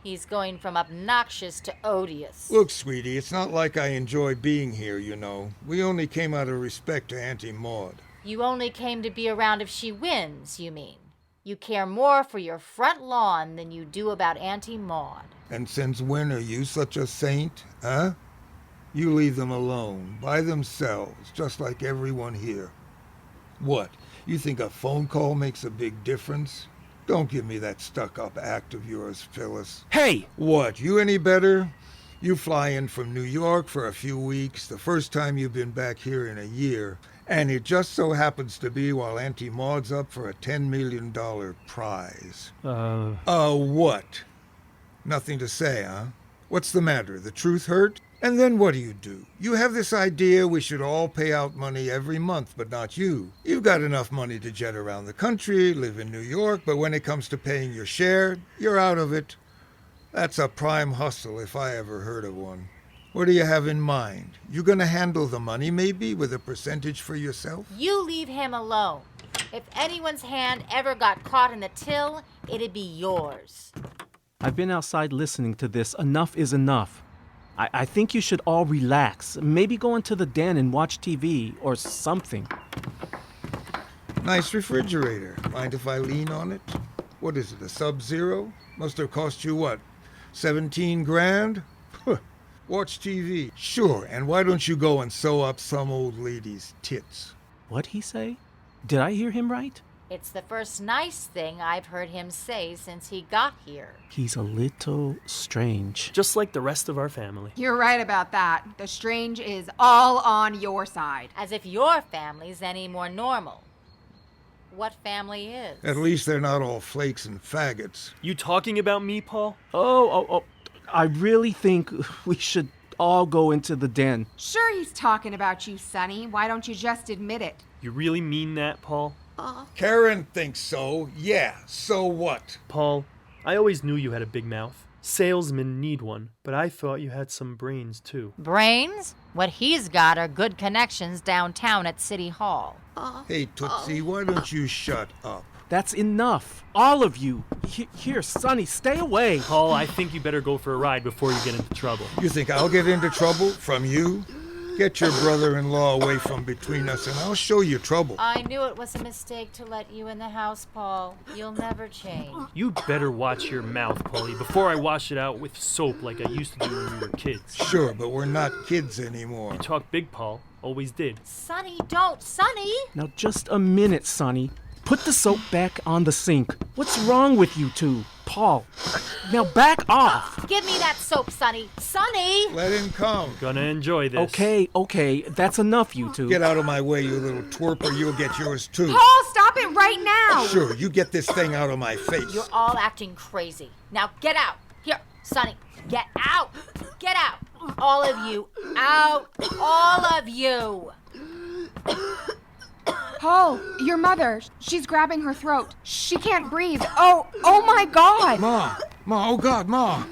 He's going from obnoxious to odious. Look, sweetie, it's not like I enjoy being here, you know. We only came out of respect to Auntie Maud. You only came to be around if she wins, you mean? You care more for your front lawn than you do about Auntie Maud. And since when are you such a saint, huh? You leave them alone, by themselves, just like everyone here. What, you think a phone call makes a big difference? Don't give me that stuck-up act of yours, Phyllis. Hey! What, you any better? You fly in from New York for a few weeks, the first time you've been back here in a year, and it just so happens to be while Auntie Maud's up for a $10 million prize. What? Nothing to say, huh? What's the matter? The truth hurt? And then what do? You have this idea we should all pay out money every month, but not you. You've got enough money to jet around the country, live in New York, but when it comes to paying your share, you're out of it. That's a prime hustle if I ever heard of one. What do you have in mind? You gonna handle the money, maybe, with a percentage for yourself? You leave him alone. If anyone's hand ever got caught in the till, it'd be yours. I've been outside listening to this. Enough is enough. I think you should all relax. Maybe go into the den and watch TV or something. Nice refrigerator. Mind if I lean on it? What is it, a Sub-Zero? Must have cost you what, 17 grand? Watch TV. Sure, and why don't you go and sew up some old lady's tits? What'd he say? Did I hear him right? It's the first nice thing I've heard him say since he got here. He's a little strange. Just like the rest of our family. You're right about that. The strange is all on your side. As if your family's any more normal. What family is? At least they're not all flakes and faggots. You talking about me, Paul? Oh. I really think we should all go into the den. Sure he's talking about you, Sonny. Why don't you just admit it? You really mean that, Paul? Karen thinks so. Yeah, so what? Paul, I always knew you had a big mouth. Salesmen need one, but I thought you had some brains, too. Brains? What he's got are good connections downtown at City Hall. Hey, Tootsie, why don't you shut up? That's enough. All of you. Here, Sonny, stay away. Paul, I think you better go for a ride before you get into trouble. You think I'll get into trouble from you? Get your brother-in-law away from between us and I'll show you trouble. I knew it was a mistake to let you in the house, Paul. You'll never change. You better watch your mouth, Paulie, before I wash it out with soap like I used to do when we were kids. Sure, but we're not kids anymore. You talk big, Paul. Always did. Sonny, don't. Sonny! Now just a minute, Sonny. Put the soap back on the sink. What's wrong with you two? Paul, now back off. Give me that soap, Sonny. Sonny! Let him come. Gonna enjoy this. Okay, that's enough, you two. Get out of my way, you little twerp, or you'll get yours too. Paul, stop it right now! Sure, you get this thing out of my face. You're all acting crazy. Now get out. Here, Sonny, get out. Get out. All of you. Out. All of you. Paul, your mother, she's grabbing her throat. She can't breathe. Oh my God! Ma, oh God, Ma.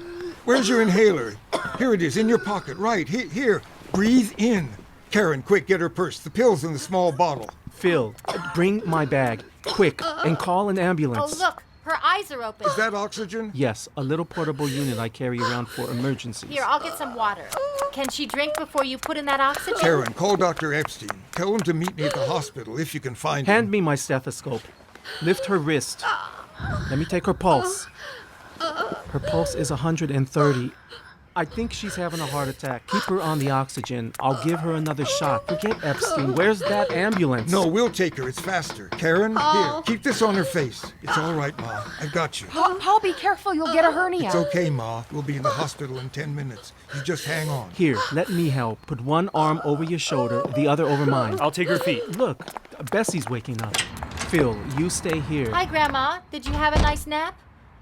Where's your inhaler? Here it is, in your pocket, right. Here, breathe in. Karen, quick, get her purse. The pills in the small bottle. Phil, bring my bag, quick, and call an ambulance. Oh, look, her eyes are open. Is that oxygen? Yes, a little portable unit I carry around for emergencies. Here, I'll get some water. Can she drink before you put in that oxygen? Karen, call Dr. Epstein. Tell him to meet me at the hospital if you can find him. Hand me my stethoscope. Lift her wrist. Let me take her pulse. Her pulse is 130. I think she's having a heart attack. Keep her on the oxygen. I'll give her another shot. Forget Epstein. Where's that ambulance? No, we'll take her. It's faster. Karen, here, keep this on her face. It's all right, Ma. I've got you. Paul, be careful. You'll get a hernia. It's okay, Ma. We'll be in the hospital in 10 minutes. You just hang on. Here, let me help. Put one arm over your shoulder, the other over mine. I'll take her feet. Look, Bessie's waking up. Phil, you stay here. Hi, Grandma. Did you have a nice nap?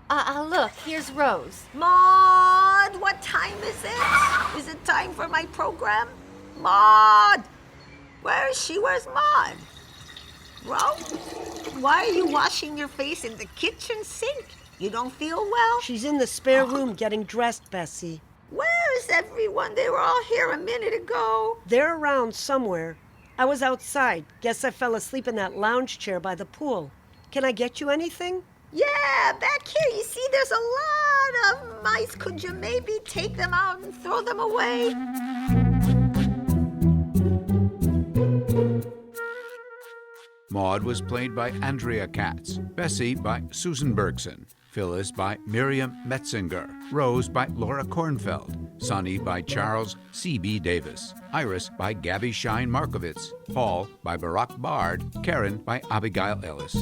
Look, here's Rose. Maud, what time is it? Is it time for my program? Maud! Where is she? Where's Maud? Rose, why are you washing your face in the kitchen sink? You don't feel well? She's in the spare room getting dressed, Bessie. Where is everyone? They were all here a minute ago. They're around somewhere. I was outside. Guess I fell asleep in that lounge chair by the pool. Can I get you anything? Yeah, back here. You see, there's a lot of mice. Could you maybe take them out and throw them away? Maud was played by Andrea Katz, Bessie by Susan Bergson, Phyllis by Miriam Metzinger, Rose by Laura Kornfeld, Sonny by Charles C.B. Davis, Iris by Gabby Shine Markovitz, Paul by Barack Bard, Karen by Abigail Ellis.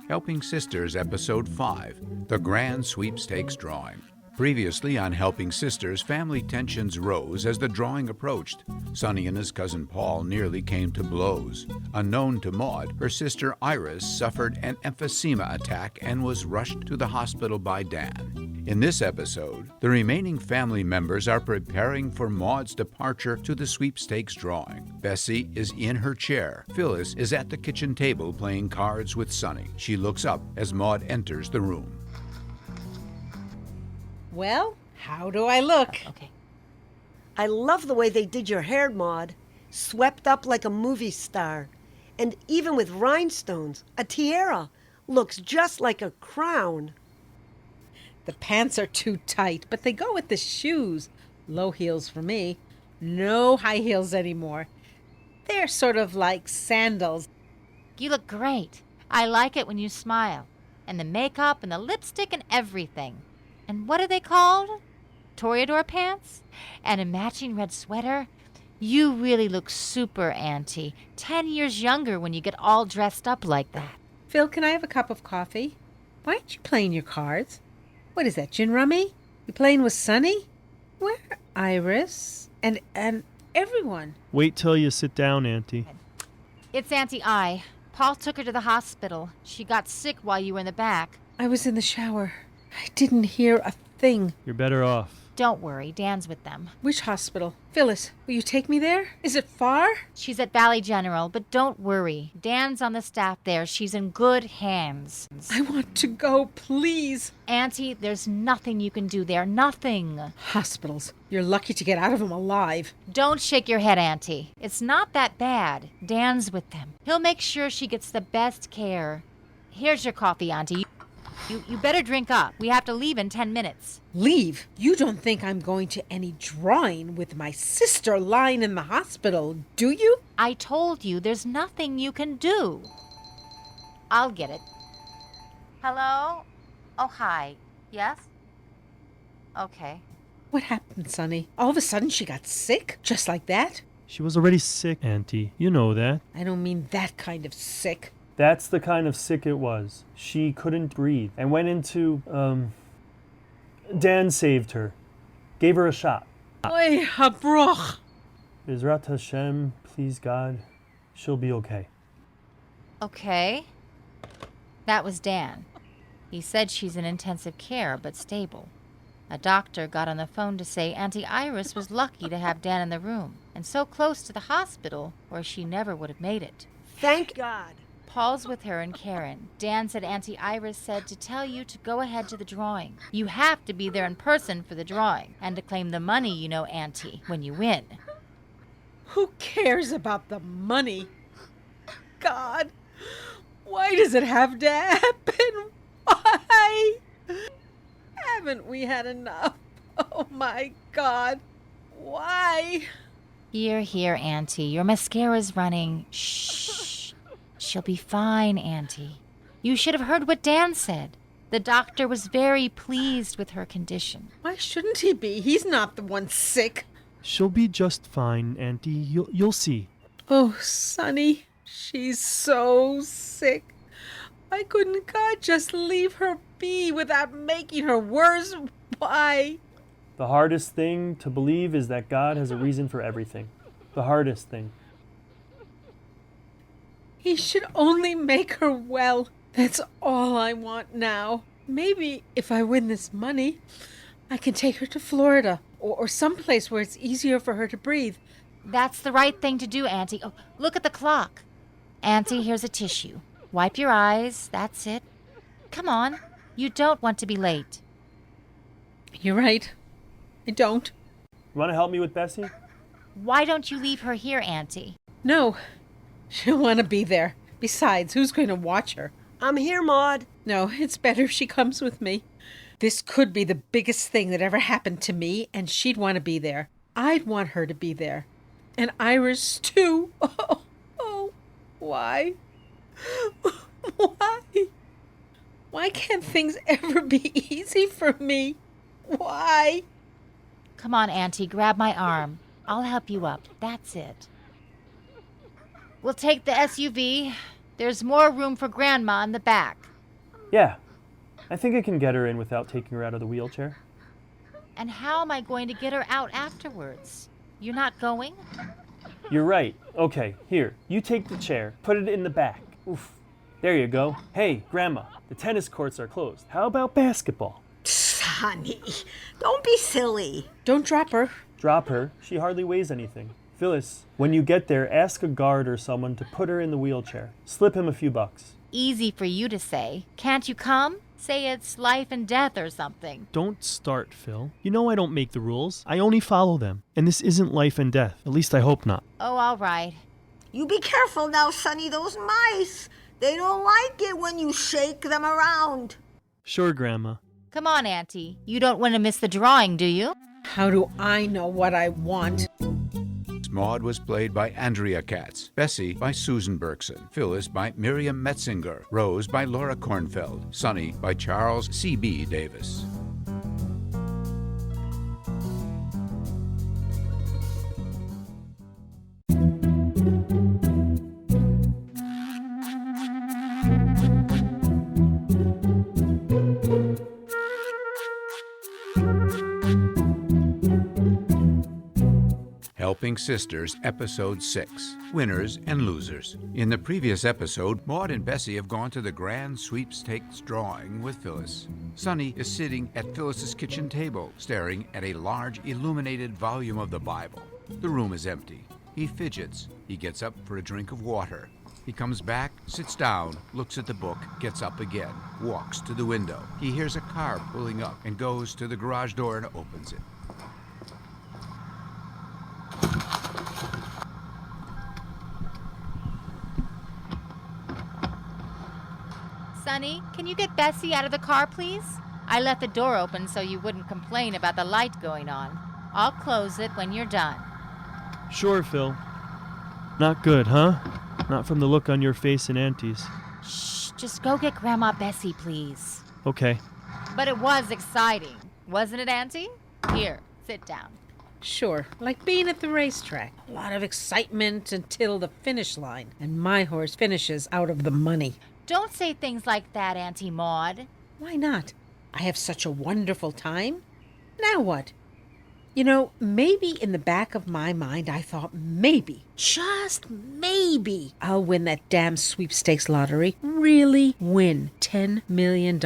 Helping Sisters, Episode 5, The Grand Sweepstakes Drawing. Previously on Helping Sisters, family tensions rose as the drawing approached. Sonny and his cousin Paul nearly came to blows. Unknown to Maud, her sister Iris suffered an emphysema attack and was rushed to the hospital by Dan. In this episode, the remaining family members are preparing for Maud's departure to the sweepstakes drawing. Bessie is in her chair. Phyllis is at the kitchen table playing cards with Sonny. She looks up as Maud enters the room. Well, how do I look? Okay. I love the way they did your hair, Maud. Swept up like a movie star. And even with rhinestones, a tiara looks just like a crown. The pants are too tight, but they go with the shoes. Low heels for me. No high heels anymore. They're sort of like sandals. You look great. I like it when you smile. And the makeup and the lipstick and everything. And what are they called? Toreador pants? And a matching red sweater? You really look super, Auntie. 10 years younger when you get all dressed up like that. Phil, can I have a cup of coffee? Why aren't you playing your cards? What is that, gin rummy? You playing with Sonny? Where Iris? And everyone? Wait till you sit down, Auntie. It's Auntie I. Paul took her to the hospital. She got sick while you were in the back. I was in the shower. I didn't hear a thing. You're better off. Don't worry, Dan's with them. Which hospital? Phyllis, will you take me there? Is it far? She's at Valley General, but don't worry. Dan's on the staff there. She's in good hands. I want to go, please. Auntie, there's nothing you can do there. Nothing. Hospitals. You're lucky to get out of them alive. Don't shake your head, Auntie. It's not that bad. Dan's with them. He'll make sure she gets the best care. Here's your coffee, Auntie. You better drink up. We have to leave in 10 minutes. Leave? You don't think I'm going to any drawing with my sister lying in the hospital, do you? I told you there's nothing you can do. I'll get it. Hello? Oh, hi. Yes? Okay. What happened, Sonny? All of a sudden she got sick? Just like that? She was already sick, Auntie. You know that. I don't mean that kind of sick. That's the kind of sick it was. She couldn't breathe and went into, Dan saved her. Gave her a shot. Oy, habroch. Bizrat Hashem, please God, she'll be okay. Okay. That was Dan. He said she's in intensive care, but stable. A doctor got on the phone to say Auntie Iris was lucky to have Dan in the room, and so close to the hospital where she never would have made it. Thank God. Paul's with her and Karen. Dan said Auntie Iris said to tell you to go ahead to the drawing. You have to be there in person for the drawing, and to claim the money, you know, Auntie, when you win. Who cares about the money? God, why does it have to happen? Why? Haven't we had enough? Oh my God, why? Here, Auntie. Your mascara's running. Shh. She'll be fine, Auntie. You should have heard what Dan said. The doctor was very pleased with her condition. Why shouldn't he be? He's not the one sick. She'll be just fine, Auntie. You'll see. Oh, Sonny, she's so sick. Why couldn't God just leave her be without making her worse? Why? The hardest thing to believe is that God has a reason for everything. The hardest thing. He should only make her well. That's all I want now. Maybe if I win this money, I can take her to Florida or someplace where it's easier for her to breathe. That's the right thing to do, Auntie. Oh, look at the clock. Auntie, here's a tissue. Wipe your eyes. That's it. Come on. You don't want to be late. You're right. I don't. You want to help me with Bessie? Why don't you leave her here, Auntie? No. She'll want to be there. Besides, who's going to watch her? I'm here, Maud. No, it's better if she comes with me. This could be the biggest thing that ever happened to me, and she'd want to be there. I'd want her to be there. And Iris, too. Oh, why? Why? Why can't things ever be easy for me? Why? Come on, Auntie, grab my arm. I'll help you up. That's it. We'll take the SUV. There's more room for Grandma in the back. Yeah. I think I can get her in without taking her out of the wheelchair. And how am I going to get her out afterwards? You're not going? You're right. Okay, here. You take the chair. Put it in the back. Oof. There you go. Hey, Grandma, the tennis courts are closed. How about basketball? Sonny, don't be silly. Don't drop her. Drop her. She hardly weighs anything. Phyllis, when you get there, ask a guard or someone to put her in the wheelchair. Slip him a few bucks. Easy for you to say. Can't you come? Say it's life and death or something. Don't start, Phil. You know I don't make the rules. I only follow them. And this isn't life and death. At least I hope not. Oh, all right. You be careful now, Sonny, those mice. They don't like it when you shake them around. Sure, Grandma. Come on, Auntie. You don't want to miss the drawing, do you? How do I know what I want? Maud was played by Andrea Katz, Bessie by Susan Berkson, Phyllis by Miriam Metzinger, Rose by Laura Kornfeld, Sonny by Charles C.B. Davis. Helping Sisters, Episode 6, Winners and Losers. In the previous episode, Maud and Bessie have gone to the grand sweepstakes drawing with Phyllis. Sonny is sitting at Phyllis's kitchen table, staring at a large illuminated volume of the Bible. The room is empty. He fidgets. He gets up for a drink of water. He comes back, sits down, looks at the book, gets up again, walks to the window. He hears a car pulling up and goes to the garage door and opens it. Sonny, can you get Bessie out of the car, please? I left the door open so you wouldn't complain about the light going on. I'll close it when you're done. Sure, Phil. Not good, huh? Not from the look on your face and Auntie's. Shh, just go get Grandma Bessie, please. Okay. But it was exciting, wasn't it, Auntie? Here, sit down. Sure, like being at the racetrack. A lot of excitement until the finish line, and my horse finishes out of the money. Don't say things like that, Auntie Maud. Why not? I have such a wonderful time. Now what? You know, maybe in the back of my mind I thought maybe, just maybe, I'll win that damn sweepstakes lottery. Really win $10 million.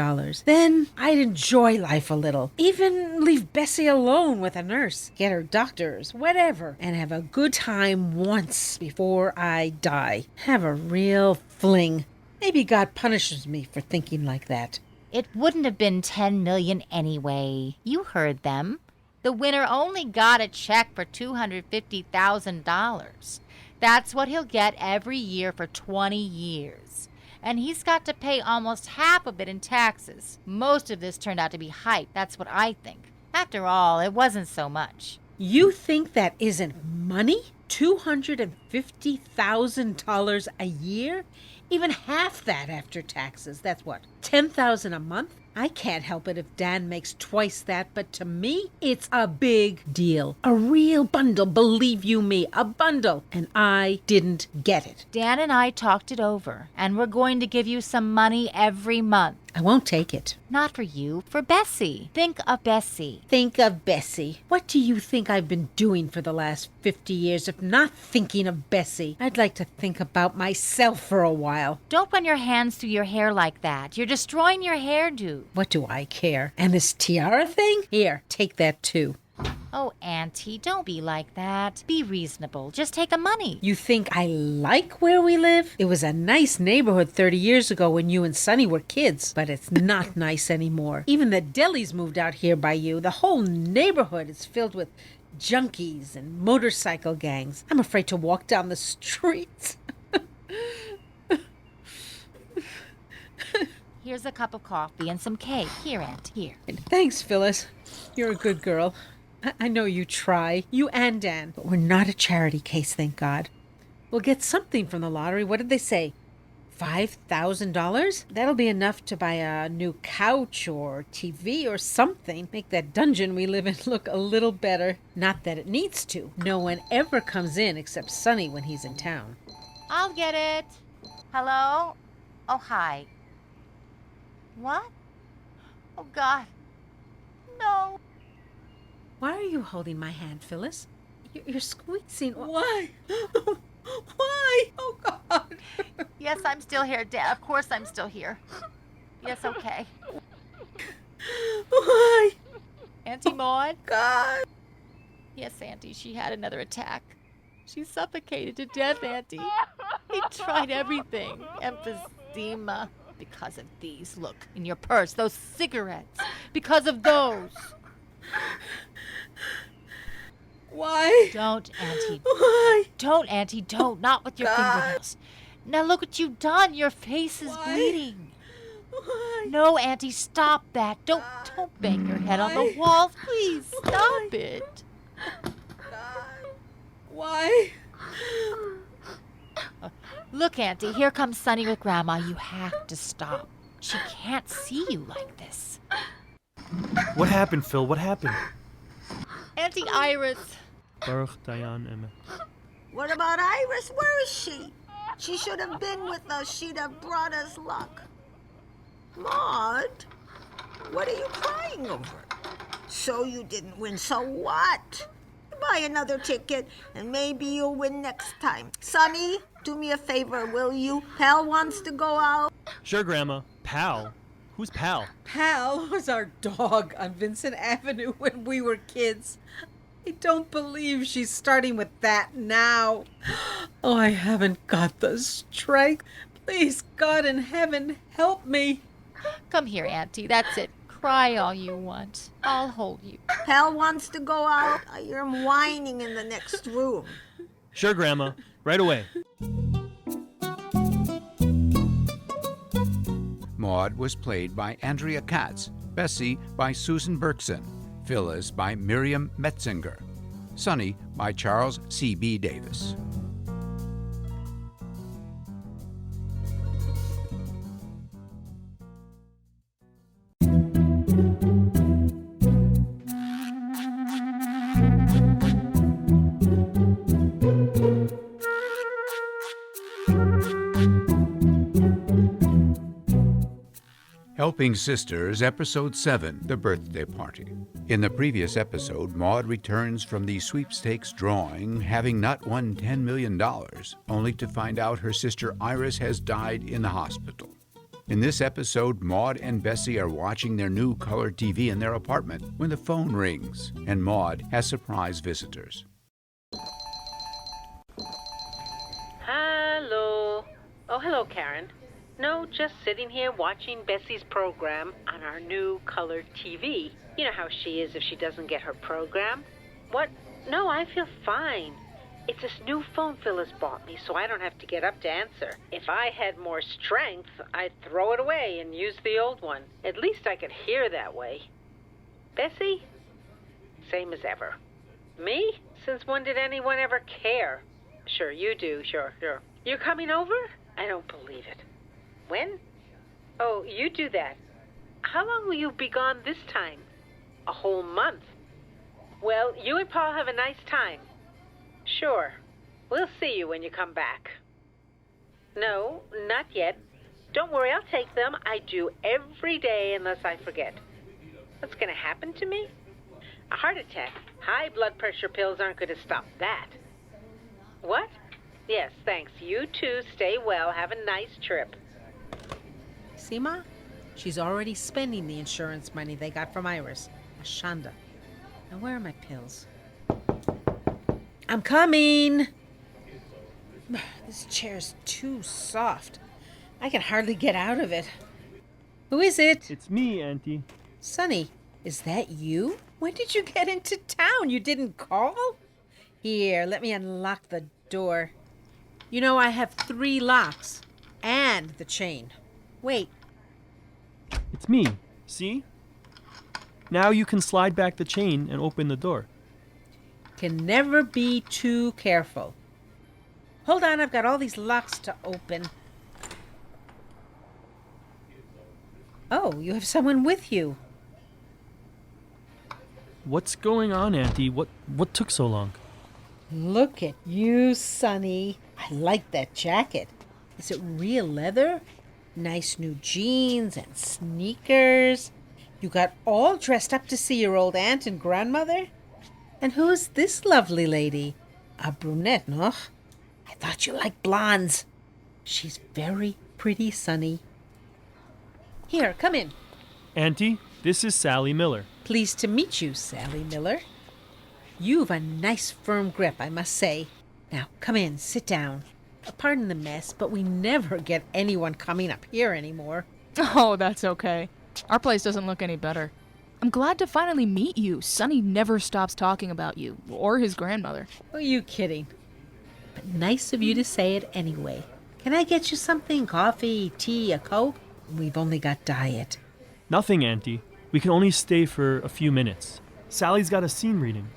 Then I'd enjoy life a little. Even leave Bessie alone with a nurse. Get her doctors, whatever. And have a good time once before I die. Have a real fling. Maybe God punishes me for thinking like that. It wouldn't have been $10 million anyway. You heard them. The winner only got a check for $250,000. That's what he'll get every year for 20 years. And he's got to pay almost half of it in taxes. Most of this turned out to be hype. That's what I think. After all, it wasn't so much. You think that isn't money? $250,000 a year? Even half that after taxes. That's what, $10,000 a month? I can't help it if Dan makes twice that, but to me, it's a big deal. A real bundle, believe you me, a bundle. And I didn't get it. Dan and I talked it over, and we're going to give you some money every month. I won't take it. Not for you, for Bessie. Think of Bessie. Think of Bessie. What do you think I've been doing for the last 50 years if not thinking of Bessie? I'd like to think about myself for a while. Don't run your hands through your hair like that. You're destroying your hairdo. What do I care? And this tiara thing? Here, take that too. Oh, Auntie, don't be like that. Be reasonable. Just take the money. You think I like where we live? It was a nice neighborhood 30 years ago when you and Sonny were kids, but it's not nice anymore. Even the delis moved out here by you. The whole neighborhood is filled with junkies and motorcycle gangs. I'm afraid to walk down the streets. Here's a cup of coffee and some cake. Here, Aunt, here. Thanks, Phyllis. You're a good girl. I know you try. You and Dan. But we're not a charity case, thank God. We'll get something from the lottery. What did they say? $5,000? That'll be enough to buy a new couch or TV or something. Make that dungeon we live in look a little better. Not that it needs to. No one ever comes in except Sonny when he's in town. I'll get it. Hello? Oh, hi. What? Oh, God. No. Why are you holding my hand, Phyllis? You're squeezing. Why? Why? Oh, God. Yes, I'm still here, Dad. Of course I'm still here. Yes, okay. Why? Why? Auntie Maud? God. Yes, Auntie, she had another attack. She suffocated to death, Auntie. He tried everything. Emphysema. Because of these. Look, in your purse, those cigarettes. Because of those. Why? Don't, Auntie. Why? Don't, Auntie, don't. Not with your fingernails. Now look what you've done. Your face is bleeding. Why? No, Auntie, stop that. Don't bang your head on the walls. Please, stop it. Why? Look, Auntie, here comes Sonny with Grandma. You have to stop. She can't see you like this. What happened, Phil? What happened? Auntie Iris. Baruch Dayan Emet. What about Iris? Where is she? She should have been with us. She'd have brought us luck. Maud, what are you crying over? So you didn't win, so what? Buy another ticket, and maybe you'll win next time. Sonny, do me a favor, will you? Pal wants to go out. Sure, Grandma. Pal? Who's Pal? Pal was our dog on Vincent Avenue when we were kids. I don't believe she's starting with that now. Oh, I haven't got the strength. Please, God in heaven, help me. Come here, Auntie. That's it. Cry all you want. I'll hold you. Pal wants to go out. I hear him whining in the next room. Sure, Grandma. Right away. Maud was played by Andrea Katz, Bessie by Susan Berkson, Phyllis by Miriam Metzinger, Sonny by Charles C.B. Davis. Helping Sisters, Episode 7, The Birthday Party. In the previous episode, Maud returns from the sweepstakes drawing, having not won $10 million, only to find out her sister Iris has died in the hospital. In this episode, Maud and Bessie are watching their new color TV in their apartment when the phone rings, and Maud has surprise visitors. Hello. Oh, hello, Karen. No, just sitting here watching Bessie's program on our new colored TV. You know how she is if she doesn't get her program. What? No, I feel fine. It's this new phone Phyllis bought me, so I don't have to get up to answer. If I had more strength, I'd throw it away and use the old one. At least I could hear that way. Bessie? Same as ever. Me? Since when did anyone ever care? Sure, you do. Sure. You coming over? I don't believe it. When? Oh, you do that. How long will you be gone this time? A whole month. Well, you and Paul have a nice time. Sure. We'll see you when you come back. No, not yet. Don't worry, I'll take them. I do every day unless I forget. What's going to happen to me? A heart attack. High blood pressure pills aren't going to stop that. What? Yes, thanks. You too. Stay well. Have a nice trip. See, Ma? She's already spending the insurance money they got from Iris. Ashanda. Now, where are my pills? I'm coming! This chair's too soft. I can hardly get out of it. Who is it? It's me, Auntie. Sonny, is that you? When did you get into town? You didn't call? Here, let me unlock the door. You know, I have 3 locks. And the chain. Wait. It's me. See? Now you can slide back the chain and open the door. Can never be too careful. Hold on, I've got all these locks to open. Oh, you have someone with you. What's going on, Auntie? What took so long? Look at you, Sonny. I like that jacket. Is it real leather? Nice new jeans and sneakers. You got all dressed up to see your old aunt and grandmother? And who's this lovely lady? A brunette, no? I thought you liked blondes. She's very pretty, Sonny. Here, come in. Auntie, This is Sally Miller. Pleased to meet you, Sally Miller. You've a nice firm grip, I must say. Now, come in, sit down. Pardon the mess, but we never get anyone coming up here anymore. Oh, that's okay. Our place doesn't look any better. I'm glad to finally meet you. Sonny never stops talking about you, or his grandmother. Are you kidding? But nice of you to say it anyway. Can I get you something? Coffee, tea, a Coke? We've only got diet. Nothing, Auntie. We can only stay for a few minutes. Sally's got a scene reading.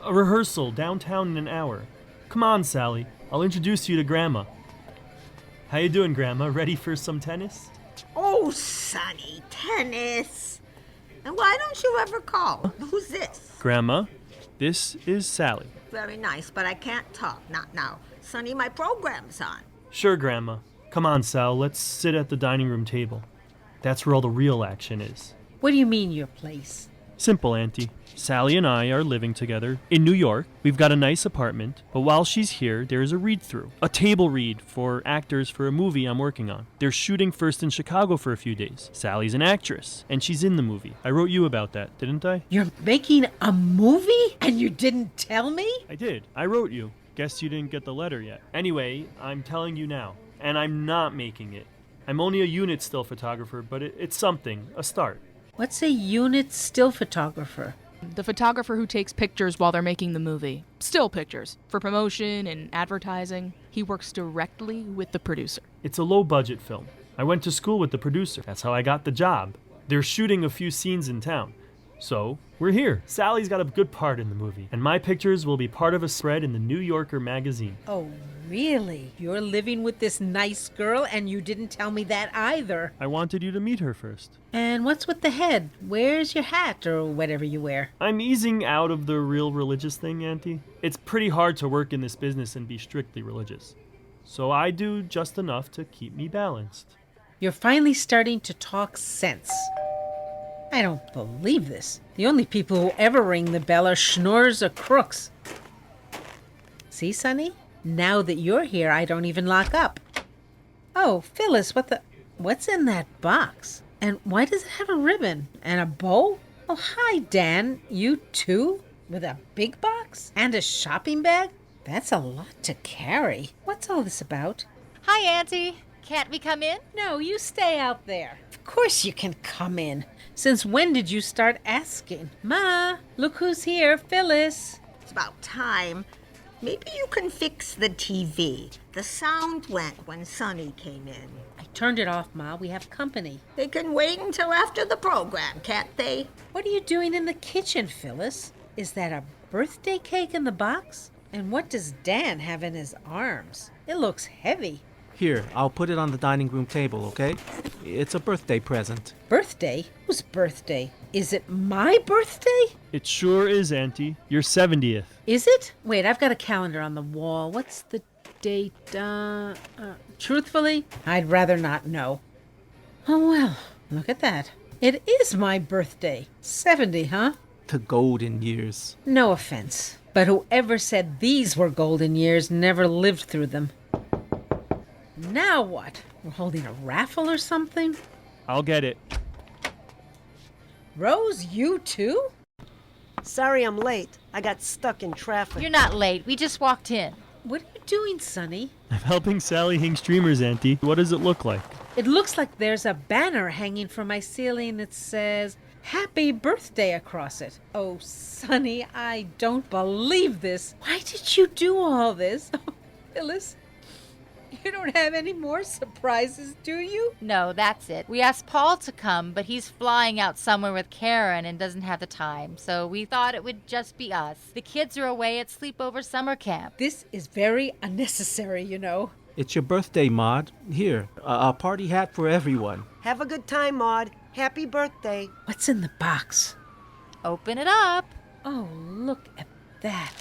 A rehearsal downtown in an hour. Come on, Sally. I'll introduce you to Grandma. How you doing, Grandma? Ready for some tennis? Oh, Sonny, tennis. And why don't you ever call? Who's this? Grandma, this is Sally. Very nice, but I can't talk. Not now. Sonny, my program's on. Sure, Grandma. Come on, Sal. Let's sit at the dining room table. That's where all the real action is. What do you mean, your place? Simple, Auntie. Sally and I are living together in New York. We've got a nice apartment, but while she's here, there is a read-through. A table read for actors for a movie I'm working on. They're shooting first in Chicago for a few days. Sally's an actress, and she's in the movie. I wrote you about that, didn't I? You're making a movie? And you didn't tell me? I did. I wrote you. Guess you didn't get the letter yet. Anyway, I'm telling you now, and I'm not making it. I'm only a unit still photographer, but it's something, a start. What's a unit still photographer? The photographer who takes pictures while they're making the movie. Still pictures. For promotion and advertising. He works directly with the producer. It's a low-budget film. I went to school with the producer. That's how I got the job. They're shooting a few scenes in town. So, we're here. Sally's got a good part in the movie, and my pictures will be part of a spread in the New Yorker magazine. Oh, really? You're living with this nice girl, and you didn't tell me that either. I wanted you to meet her first. And what's with the head? Where's your hat, or whatever you wear? I'm easing out of the real religious thing, Auntie. It's pretty hard to work in this business and be strictly religious. So I do just enough to keep me balanced. You're finally starting to talk sense. I don't believe this. The only people who ever ring the bell are schnorrs or crooks. See, Sonny? Now that you're here, I don't even lock up. Oh, Phyllis, what's in that box? And why does it have a ribbon? And a bow? Oh, hi, Dan. You too? With a big box? And a shopping bag? That's a lot to carry. What's all this about? Hi, Auntie. Can't we come in? No, you stay out there. Of course you can come in. Since when did you start asking? Ma, look who's here, Phyllis. It's about time. Maybe you can fix the TV. The sound went when Sonny came in. I turned it off, Ma. We have company. They can wait until after the program, can't they? What are you doing in the kitchen, Phyllis? Is that a birthday cake in the box? And what does Dan have in his arms? It looks heavy. Here, I'll put it on the dining room table, okay? It's a birthday present. Birthday? Whose birthday? Is it my birthday? It sure is, Auntie. Your 70th. Is it? Wait, I've got a calendar on the wall. What's the date? Truthfully, I'd rather not know. Oh, well, look at that. It is my birthday. 70, huh? The golden years. No offense, but whoever said these were golden years never lived through them. Now what? We're holding a raffle or something? I'll get it. Rose, you too? Sorry I'm late. I got stuck in traffic. You're not late. We just walked in. What are you doing, Sonny? I'm helping Sally hang streamers, Auntie. What does it look like? It looks like there's a banner hanging from my ceiling that says, Happy Birthday across it. Oh, Sonny, I don't believe this. Why did you do all this? Oh, Phyllis, you don't have any more surprises, do you? No, that's it. We asked Paul to come, but he's flying out somewhere with Karen and doesn't have the time. So we thought it would just be us. The kids are away at sleepover summer camp. This is very unnecessary, you know. It's your birthday, Maud. Here, a party hat for everyone. Have a good time, Maud. Happy birthday. What's in the box? Open it up. Oh, look at that.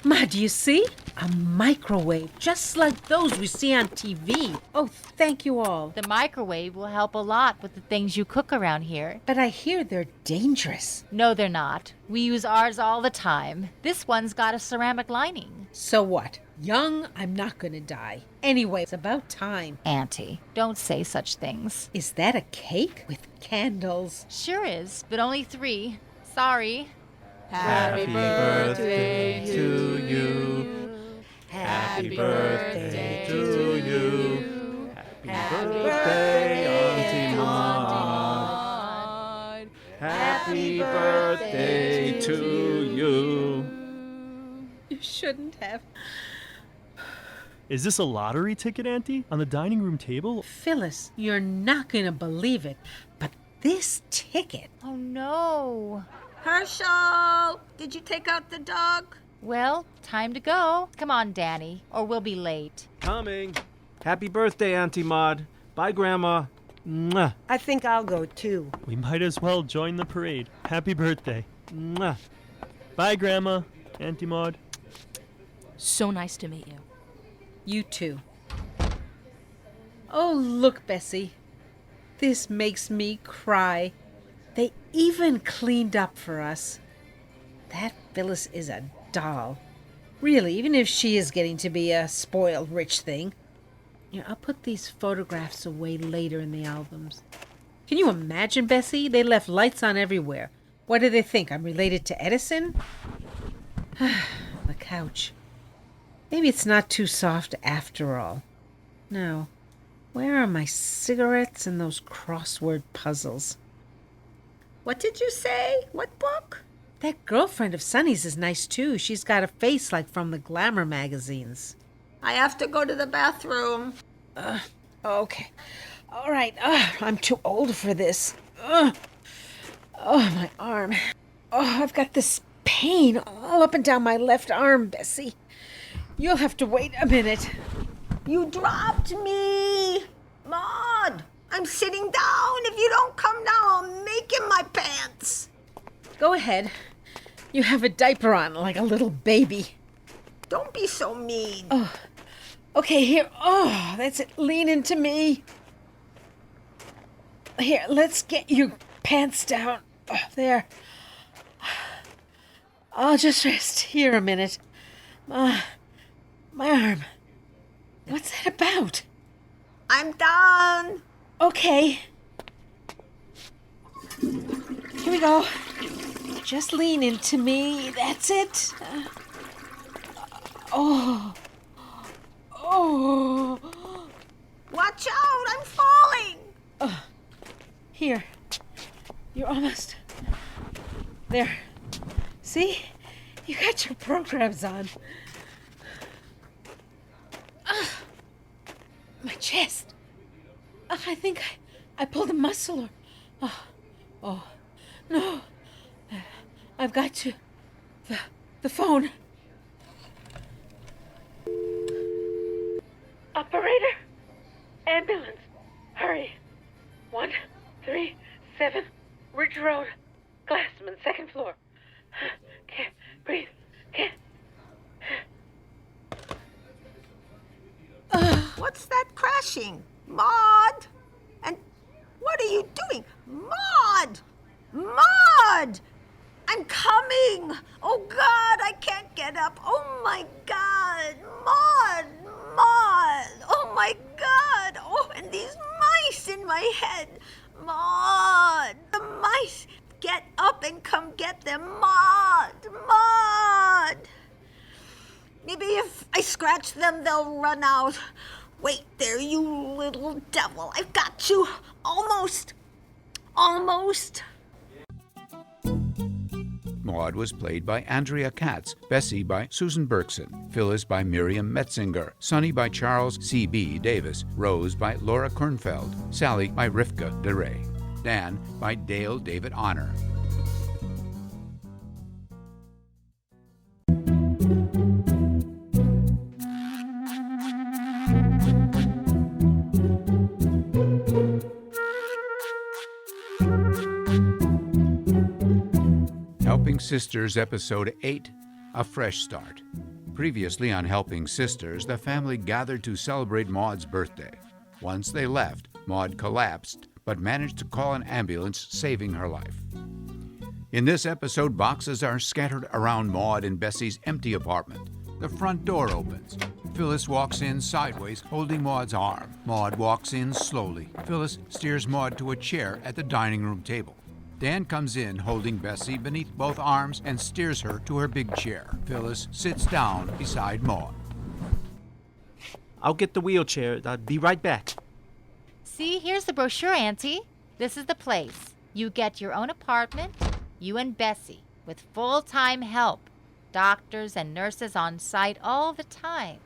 Ma, do you see? A microwave, just like those we see on TV. Oh, thank you all. The microwave will help a lot with the things you cook around here. But I hear they're dangerous. No, they're not. We use ours all the time. This one's got a ceramic lining. So what? young, I'm not gonna die. Anyway, it's about time. Auntie, don't say such things. Is that a cake with candles? Sure is, but only 3. Sorry. Happy birthday to you. Happy birthday to you. Happy birthday, Auntie Maud. Happy birthday to you. You shouldn't have. Is this a lottery ticket, Auntie? On the dining room table? Phyllis, you're not gonna believe it, but this ticket. Oh, no. Herschel, did you take out the dog? Well, time to go. Come on, Danny, or we'll be late. Coming. Happy birthday, Auntie Maud. Bye, Grandma. Mwah. I think I'll go too. We might as well join the parade. Happy birthday. Mwah. Bye, Grandma. Auntie Maud. So nice to meet you. You too. Oh, look, Bessie. This makes me cry. They even cleaned up for us. That Phyllis is a doll. Really, even if she is getting to be a spoiled rich thing. Yeah, I'll put these photographs away later in the albums. Can you imagine, Bessie? They left lights on everywhere. What do they think? I'm related to Edison? The couch. Maybe it's not too soft after all. Now, where are my cigarettes and those crossword puzzles? What did you say? What book? That girlfriend of Sunny's is nice too. She's got a face like from the glamour magazines. I have to go to the bathroom. Okay. All right. I'm too old for this. Oh, my arm. Oh, I've got this pain all up and down my left arm, Bessie. You'll have to wait a minute. You dropped me! Maud! I'm sitting down. If you don't come now, I'll make in my pants. Go ahead. You have a diaper on like a little baby. Don't be so mean. Oh, okay, here. Oh, that's it. Lean into me. Here, let's get your pants down. Oh, there. I'll just rest here a minute. My arm. What's that about? I'm done. Okay. Here we go. Just lean into me. That's it. Oh. Watch out, I'm falling. Here. You're almost. There. See? You got your programs on. My chest. I think I pulled a muscle or... Oh, no. I've got to... The phone. Operator? Ambulance. Hurry. 137 Ridge Road. Glassman, 2nd floor. Can't breathe. Can't... What's that crashing? Maud! And what are you doing? Maud! Maud! I'm coming! Oh, God, I can't get up. Oh, my God. Maud! Maud! Oh, my God. Oh, and these mice in my head. Maud! The mice! Get up and come get them. Maud! Maud! Maybe if I scratch them, they'll run out. Wait there, you little devil. I've got you. Almost. Almost. Maud was played by Andrea Katz, Bessie by Susan Berkson, Phyllis by Miriam Metzinger, Sunny by Charles C.B. Davis, Rose by Laura Kornfeld, Sally by Rivka DeRay, Dan by Dale David Honor. Helping Sisters, Episode 8, A Fresh Start. Previously on Helping Sisters, the family gathered to celebrate Maud's birthday. Once they left, Maud collapsed, but managed to call an ambulance, saving her life. In this episode, boxes are scattered around Maud and Bessie's empty apartment. The front door opens. Phyllis walks in sideways, holding Maud's arm. Maud walks in slowly. Phyllis steers Maud to a chair at the dining room table. Dan comes in, holding Bessie beneath both arms, and steers her to her big chair. Phyllis sits down beside Maud. I'll get the wheelchair. I'll be right back. See, here's the brochure, Auntie. This is the place. You get your own apartment, you and Bessie, with full-time help. Doctors and nurses on site all the time.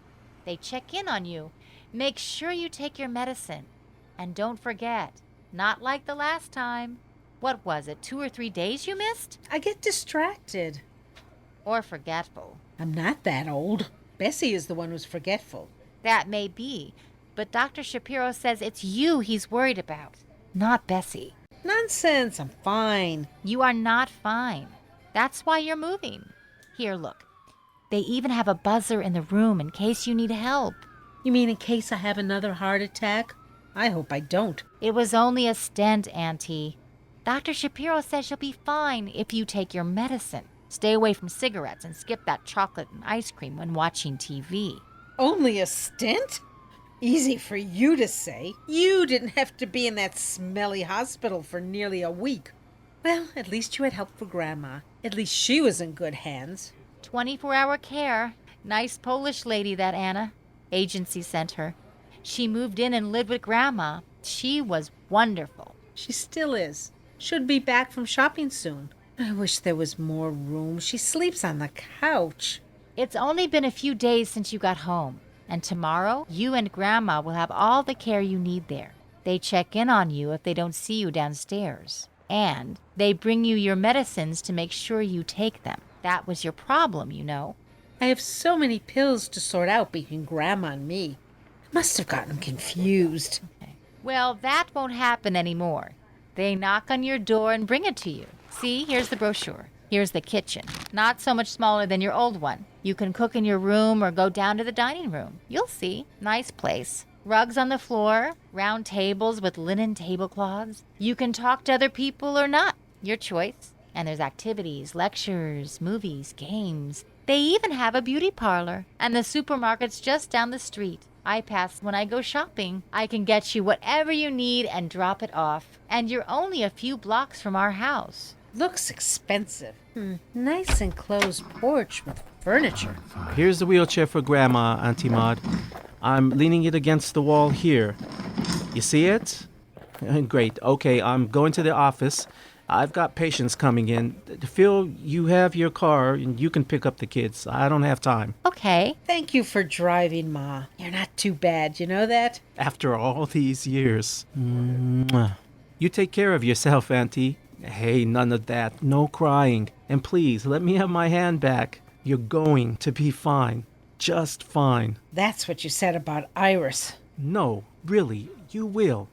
They check in on you. Make sure you take your medicine. And don't forget, not like the last time. What was it, 2 or 3 days you missed? I get distracted. Or forgetful. I'm not that old. Bessie is the one who's forgetful. That may be, but Dr. Shapiro says it's you he's worried about, not Bessie. Nonsense, I'm fine. You are not fine. That's why you're moving. Here, look. They even have a buzzer in the room in case you need help. You mean in case I have another heart attack? I hope I don't. It was only a stent, Auntie. Dr. Shapiro says you'll be fine if you take your medicine. Stay away from cigarettes and skip that chocolate and ice cream when watching TV. Only a stint? Easy for you to say. You didn't have to be in that smelly hospital for nearly a week. Well, at least you had help for Grandma. At least she was in good hands. 24-hour care. Nice Polish lady, that Anna. Agency sent her. She moved in and lived with Grandma. She was wonderful. She still is. Should be back from shopping soon. I wish there was more room. She sleeps on the couch. It's only been a few days since you got home. And tomorrow, you and Grandma will have all the care you need there. They check in on you if they don't see you downstairs. And they bring you your medicines to make sure you take them. That was your problem, you know. I have so many pills to sort out between Grandma and me. I must have gotten confused. Well, that won't happen anymore. They knock on your door and bring it to you. See, here's the brochure. Here's the kitchen. Not so much smaller than your old one. You can cook in your room or go down to the dining room. You'll see. Nice place. Rugs on the floor, round tables with linen tablecloths. You can talk to other people or not. Your choice. And there's activities, lectures, movies, games. They even have a beauty parlor. And the supermarket's just down the street. I pass when I go shopping. I can get you whatever you need and drop it off. And you're only a few blocks from our house. Looks expensive. Nice enclosed porch with furniture. Here's the wheelchair for Grandma, Auntie Maud. I'm leaning it against the wall here. You see it? Great. Okay, I'm going to the office. I've got patients coming in. Phil, you have your car and you can pick up the kids. I don't have time. Okay. Thank you for driving, Ma. You're not too bad, you know that? After all these years. Mwah. You take care of yourself, Auntie. Hey, none of that. No crying. And please, let me have my hand back. You're going to be fine. Just fine. That's what you said about Iris. No, really, you will.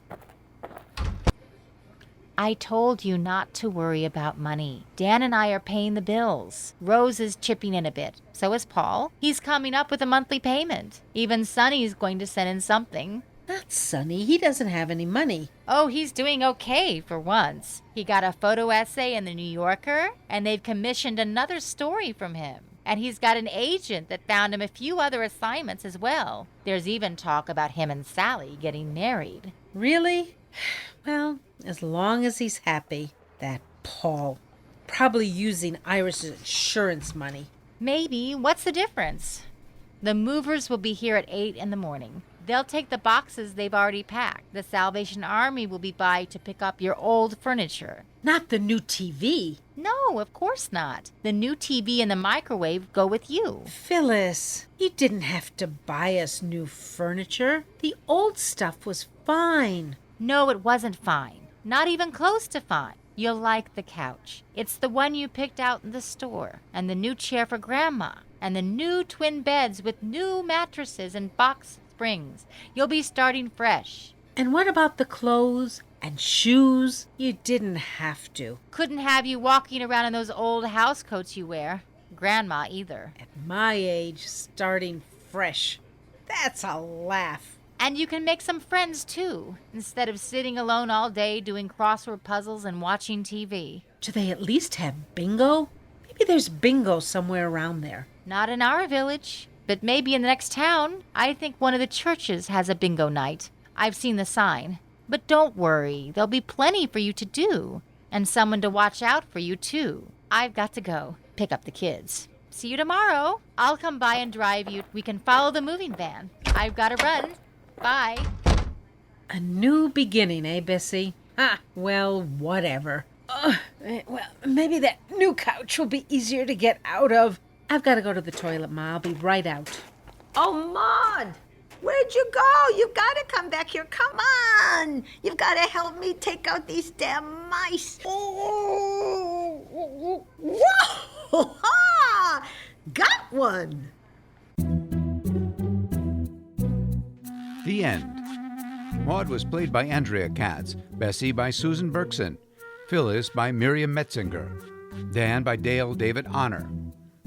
I told you not to worry about money. Dan and I are paying the bills. Rose is chipping in a bit. So is Paul. He's coming up with a monthly payment. Even Sonny's going to send in something. Not Sonny. He doesn't have any money. Oh, he's doing okay for once. He got a photo essay in the New Yorker, and they've commissioned another story from him. And he's got an agent that found him a few other assignments as well. There's even talk about him and Sally getting married. Really? Well, as long as he's happy. That Paul. Probably using Iris's insurance money. Maybe. What's the difference? The movers will be here at 8 in the morning. They'll take the boxes they've already packed. The Salvation Army will be by to pick up your old furniture. Not the new TV. No, of course not. The new TV and the microwave go with you. Phyllis, you didn't have to buy us new furniture. The old stuff was fine. No, it wasn't fine. Not even close to fine. You'll like the couch. It's the one you picked out in the store. And the new chair for Grandma. And the new twin beds with new mattresses and box springs. You'll be starting fresh. And what about the clothes and shoes? You didn't have to. Couldn't have you walking around in those old house coats you wear. Grandma either. At my age, starting fresh. That's a laugh. And you can make some friends, too, instead of sitting alone all day doing crossword puzzles and watching TV. Do they at least have bingo? Maybe there's bingo somewhere around there. Not in our village. but maybe in the next town. I think one of the churches has a bingo night. I've seen the sign. But don't worry, there'll be plenty for you to do. And someone to watch out for you, too. I've got to go pick up the kids. See you tomorrow. I'll come by and drive you. We can follow the moving van. I've got to run. Bye. A new beginning, eh, Bessie? Well, whatever. Well, maybe that new couch will be easier to get out of. I've got to go to the toilet, Ma. I'll be right out. Oh, Maud! Where'd you go? You've got to come back here. Come on! You've got to help me take out these damn mice. Oh, whoa! Ha! Got one! The end. Maud was played by Andrea Katz, Bessie by Susan Berkson, Phyllis by Miriam Metzinger, Dan by Dale David Honor,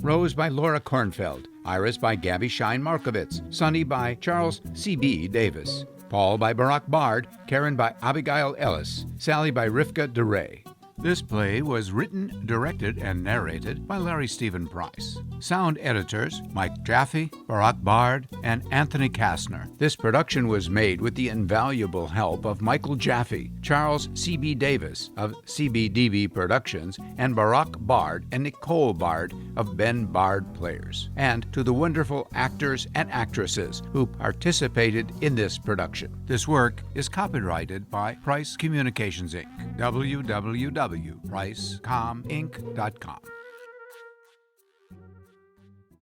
Rose by Laura Kornfeld, Iris by Gabby Shine Markovitz, Sonny by Charles C.B. Davis, Paul by Barack Bard, Karen by Abigail Ellis, Sally by Rivka DeRay. This play was written, directed, and narrated by Larry Stephen Price. Sound editors Mike Jaffe, Barack Bard, and Anthony Kastner. This production was made with the invaluable help of Michael Jaffe, Charles C.B. Davis of CBDB Productions, and Barack Bard and Nicole Bard of Ben Bard Players, and to the wonderful actors and actresses who participated in this production. This work is copyrighted by Price Communications, Inc., www.pricecominc.com.